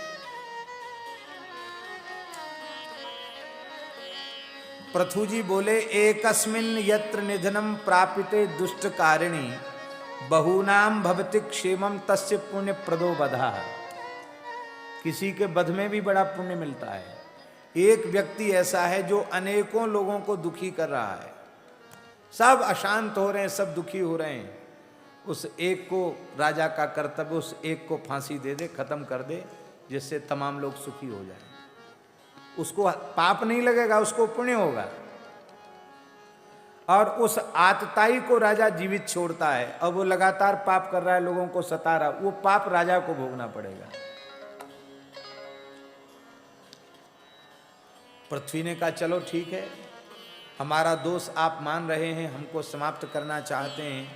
पृथु जी बोले, एकस्मिन् यत्र निधनम प्रापिते दुष्ट कारिणी बहूनाम भवति क्षेमम तस्य पुण्य प्रदो बधा। किसी के वध में भी बड़ा पुण्य मिलता है। एक व्यक्ति ऐसा है जो अनेकों लोगों को दुखी कर रहा है, सब अशांत हो रहे हैं, सब दुखी हो रहे हैं। उस एक को, राजा का कर्तव्य उस एक को फांसी दे दे, खत्म कर दे, जिससे तमाम लोग सुखी हो जाएं। उसको पाप नहीं लगेगा, उसको पुण्य होगा। और उस आतताई को राजा जीवित छोड़ता है और वो लगातार पाप कर रहा है, लोगों को सता रहा, वो पाप राजा को भोगना पड़ेगा। पृथ्वी ने कहा चलो ठीक है, हमारा दोष आप मान रहे हैं, हमको समाप्त करना चाहते हैं,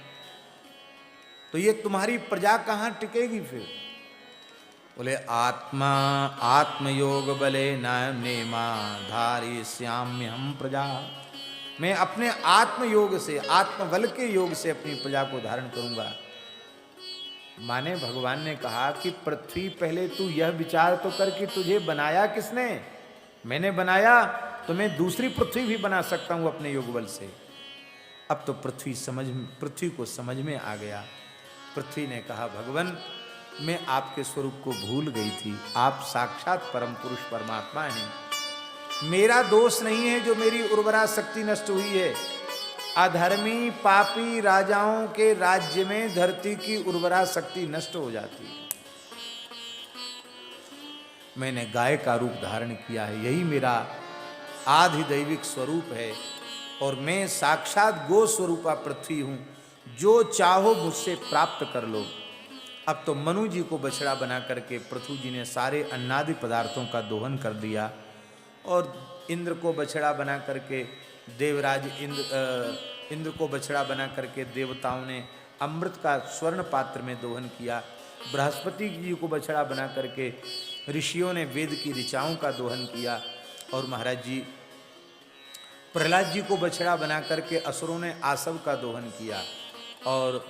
तो ये तुम्हारी प्रजा कहां टिकेगी फिर? बोले आत्मा आत्मयोग बले नेमा धारी श्याम्य हम प्रजा, मैं अपने आत्मयोग से, आत्मबल के योग से अपनी प्रजा को धारण करूंगा। माने भगवान ने कहा कि पृथ्वी पहले तू यह विचार तो कर कि तुझे बनाया किसने? मैंने बनाया तो मैं दूसरी पृथ्वी भी बना सकता हूं अपने योग बल से। अब तो पृथ्वी को समझ में आ गया। पृथ्वी ने कहा भगवान मैं आपके स्वरूप को भूल गई थी, आप साक्षात परम पुरुष परमात्मा हैं, मेरा दोष नहीं है जो मेरी उर्वरा शक्ति नष्ट हुई है। अधर्मी पापी राजाओं के राज्य में धरती की उर्वरा शक्ति नष्ट हो जाती है। मैंने गाय का रूप धारण किया है, यही मेरा आधिदैविक स्वरूप है, और मैं साक्षात गो स्वरूपा पृथ्वी हूं, जो चाहो मुझसे प्राप्त कर लो। अब तो मनु जी को बछड़ा बना करके पृथ्वी जी ने सारे अन्नादि पदार्थों का दोहन कर दिया, और इंद्र को बछड़ा बना करके देवराज इंद्र को बछड़ा बना करके देवताओं ने अमृत का स्वर्ण पात्र में दोहन किया। बृहस्पति जी को बछड़ा बना करके ऋषियों ने वेद की ऋचाओं का दोहन किया, और महाराज जी प्रहलाद जी को बछड़ा बना करके असुरों ने आसव का दोहन किया, और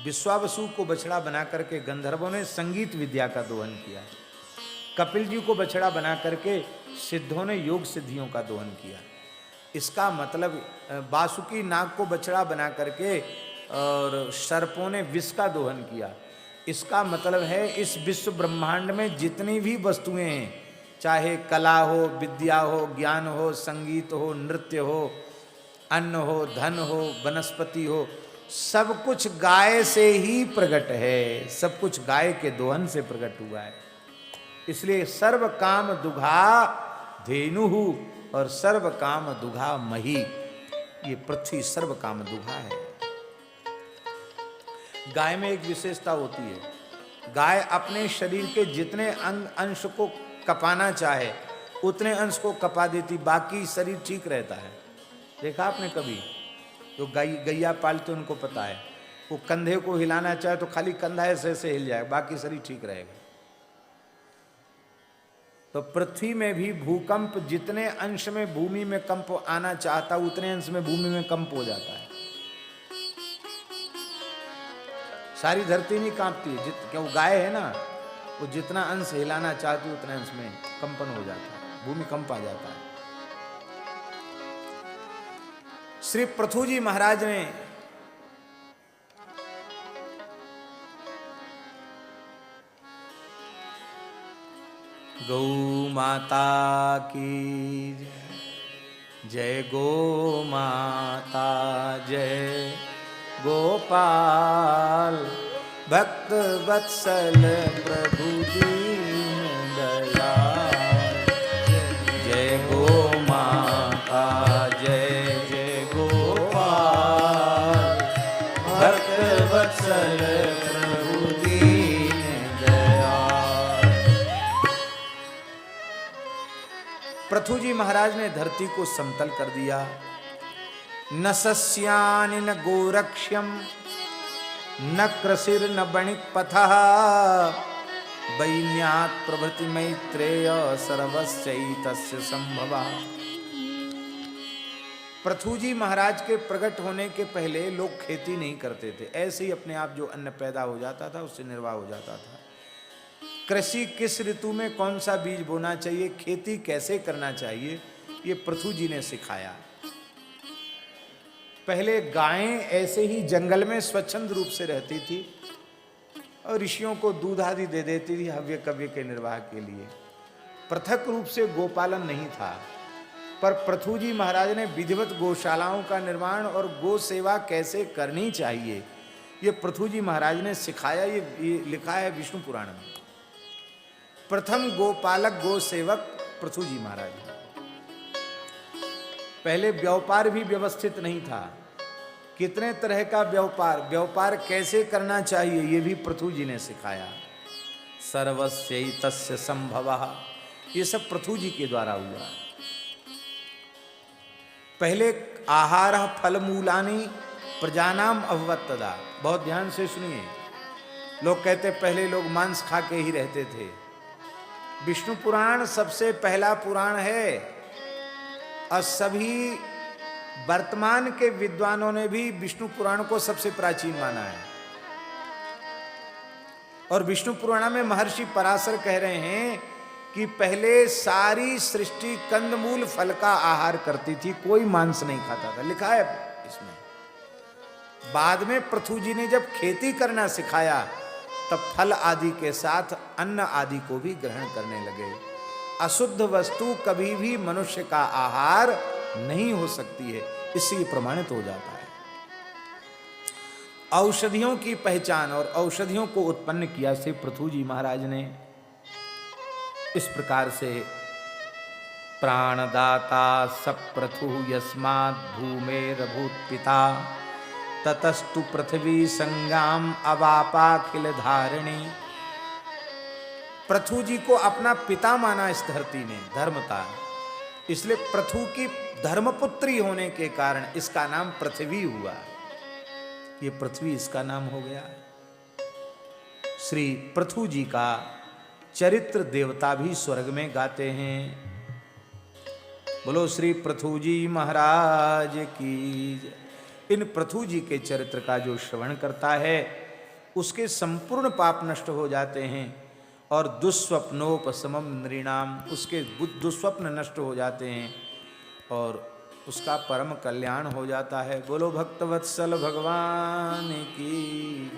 विश्वावसु को बछड़ा बना करके गंधर्वों ने संगीत विद्या का दोहन किया। कपिल जी को बछड़ा बना करके सिद्धों ने योग सिद्धियों का दोहन किया। इसका मतलब बासुकी नाग को बछड़ा बना करके और सर्पों ने विष का दोहन किया। इसका मतलब है इस विश्व ब्रह्मांड में जितनी भी वस्तुएं हैं, चाहे कला हो, विद्या हो, ज्ञान हो, संगीत हो, नृत्य हो, अन्न हो, धन हो, वनस्पति हो, सब कुछ गाय से ही प्रकट है, सब कुछ गाय के दोहन से प्रकट हुआ है। इसलिए सर्व काम दुघा धेनुहु और सर्व काम दुघा मही, ये पृथ्वी सर्व काम दुघा है। गाय में एक विशेषता होती है, गाय अपने शरीर के जितने अंश को कपाना चाहे उतने अंश को कपा देती, बाकी शरीर ठीक रहता है। देखा आपने कभी? जो गैया पालते उनको पता है, वो कंधे को हिलाना चाहे तो खाली कंधा ऐसे हिल जाए, बाकी शरीर ठीक रहेगा। तो पृथ्वी में भी भूकंप जितने अंश में भूमि में कंप आना चाहता उतने अंश में भूमि में कंप हो जाता है। सारी धरती नहीं कांपती है, क्यों? गाय है ना, वो जितना अंश हिलाना चाहती उतने अंश में कंपन हो जाता है, भूमि कंप आ जाता है। श्री पृथु जी महाराज ने गौ माता की जय, गो माता जय, गोपाल भक्त वत्सल प्रभु दीन दयाल, जय गो माता जय, जय गोपाल भक्त वत्सल प्रभु दीन दयाल। पृथु जी महाराज ने धरती को समतल कर दिया। न सस्यानि न गोरक्ष्यम न कृषिर न बणिक पथः वैन्यात् प्रभृति मैत्रेय सर्वस्यैतस्य संभवः। पृथु जी महाराज के प्रकट होने के पहले लोग खेती नहीं करते थे, ऐसे ही अपने आप जो अन्न पैदा हो जाता था उससे निर्वाह हो जाता था। कृषि किस ऋतु में कौन सा बीज बोना चाहिए, खेती कैसे करना चाहिए, ये पृथु जी ने सिखाया। पहले गायें ऐसे ही जंगल में स्वच्छंद रूप से रहती थी और ऋषियों को दूध आदि दे देती थी हव्य कव्य के निर्वाह के लिए। पृथक रूप से गोपालन नहीं था, पर पृथु जी महाराज ने विधिवत गौशालाओं का निर्माण और गो सेवा कैसे करनी चाहिए ये पृथु जी महाराज ने सिखाया। ये लिखा है विष्णु पुराण में। प्रथम गोपालक गो सेवक पृथु जी महाराज। पहले व्यापार भी व्यवस्थित नहीं था। कितने तरह का व्यापार कैसे करना चाहिए ये भी पृथु जी ने सिखाया। सर्वस्यैतस्य संभवः, ये सब पृथु जी के द्वारा हुआ। पहले आहार फलमूलानि प्रजानाम अभवत् तदा। बहुत ध्यान से सुनिए। लोग कहते पहले लोग मांस खा के ही रहते थे। विष्णु पुराण सबसे पहला पुराण है और सभी वर्तमान के विद्वानों ने भी विष्णु पुराण को सबसे प्राचीन माना है। और विष्णु पुराण में महर्षि पराशर कह रहे हैं कि पहले सारी सृष्टि कंदमूल फल का आहार करती थी, कोई मांस नहीं खाता था, लिखा है इसमें। बाद में पृथु जी ने जब खेती करना सिखाया तब फल आदि के साथ अन्न आदि को भी ग्रहण करने लगे। अशुद्ध वस्तु कभी भी मनुष्य का आहार नहीं हो सकती है, इससे प्रमाणित हो जाता है। औषधियों की पहचान और औषधियों को उत्पन्न किया से पृथु जी महाराज ने। इस प्रकार से प्राणदाता सप्रथु यस्मात् भूमेरभूत पिता ततस्तु पृथ्वी संगाम अवापाखिल धारिणी। पृथु जी को अपना पिता माना इस धरती ने, धर्मता, इसलिए पृथु की धर्मपुत्री होने के कारण इसका नाम पृथ्वी हुआ। ये पृथ्वी इसका नाम हो गया। श्री पृथु जी का चरित्र देवता भी स्वर्ग में गाते हैं। बोलो श्री पृथु जी महाराज की जय। इन पृथु जी के चरित्र का जो श्रवण करता है उसके संपूर्ण पाप नष्ट हो जाते हैं और दुस्वप्नोपशमम नृणाम, उसके दुस्वप्न नष्ट हो जाते हैं और उसका परम कल्याण हो जाता है। बोलो भक्तवत्सल भगवान की।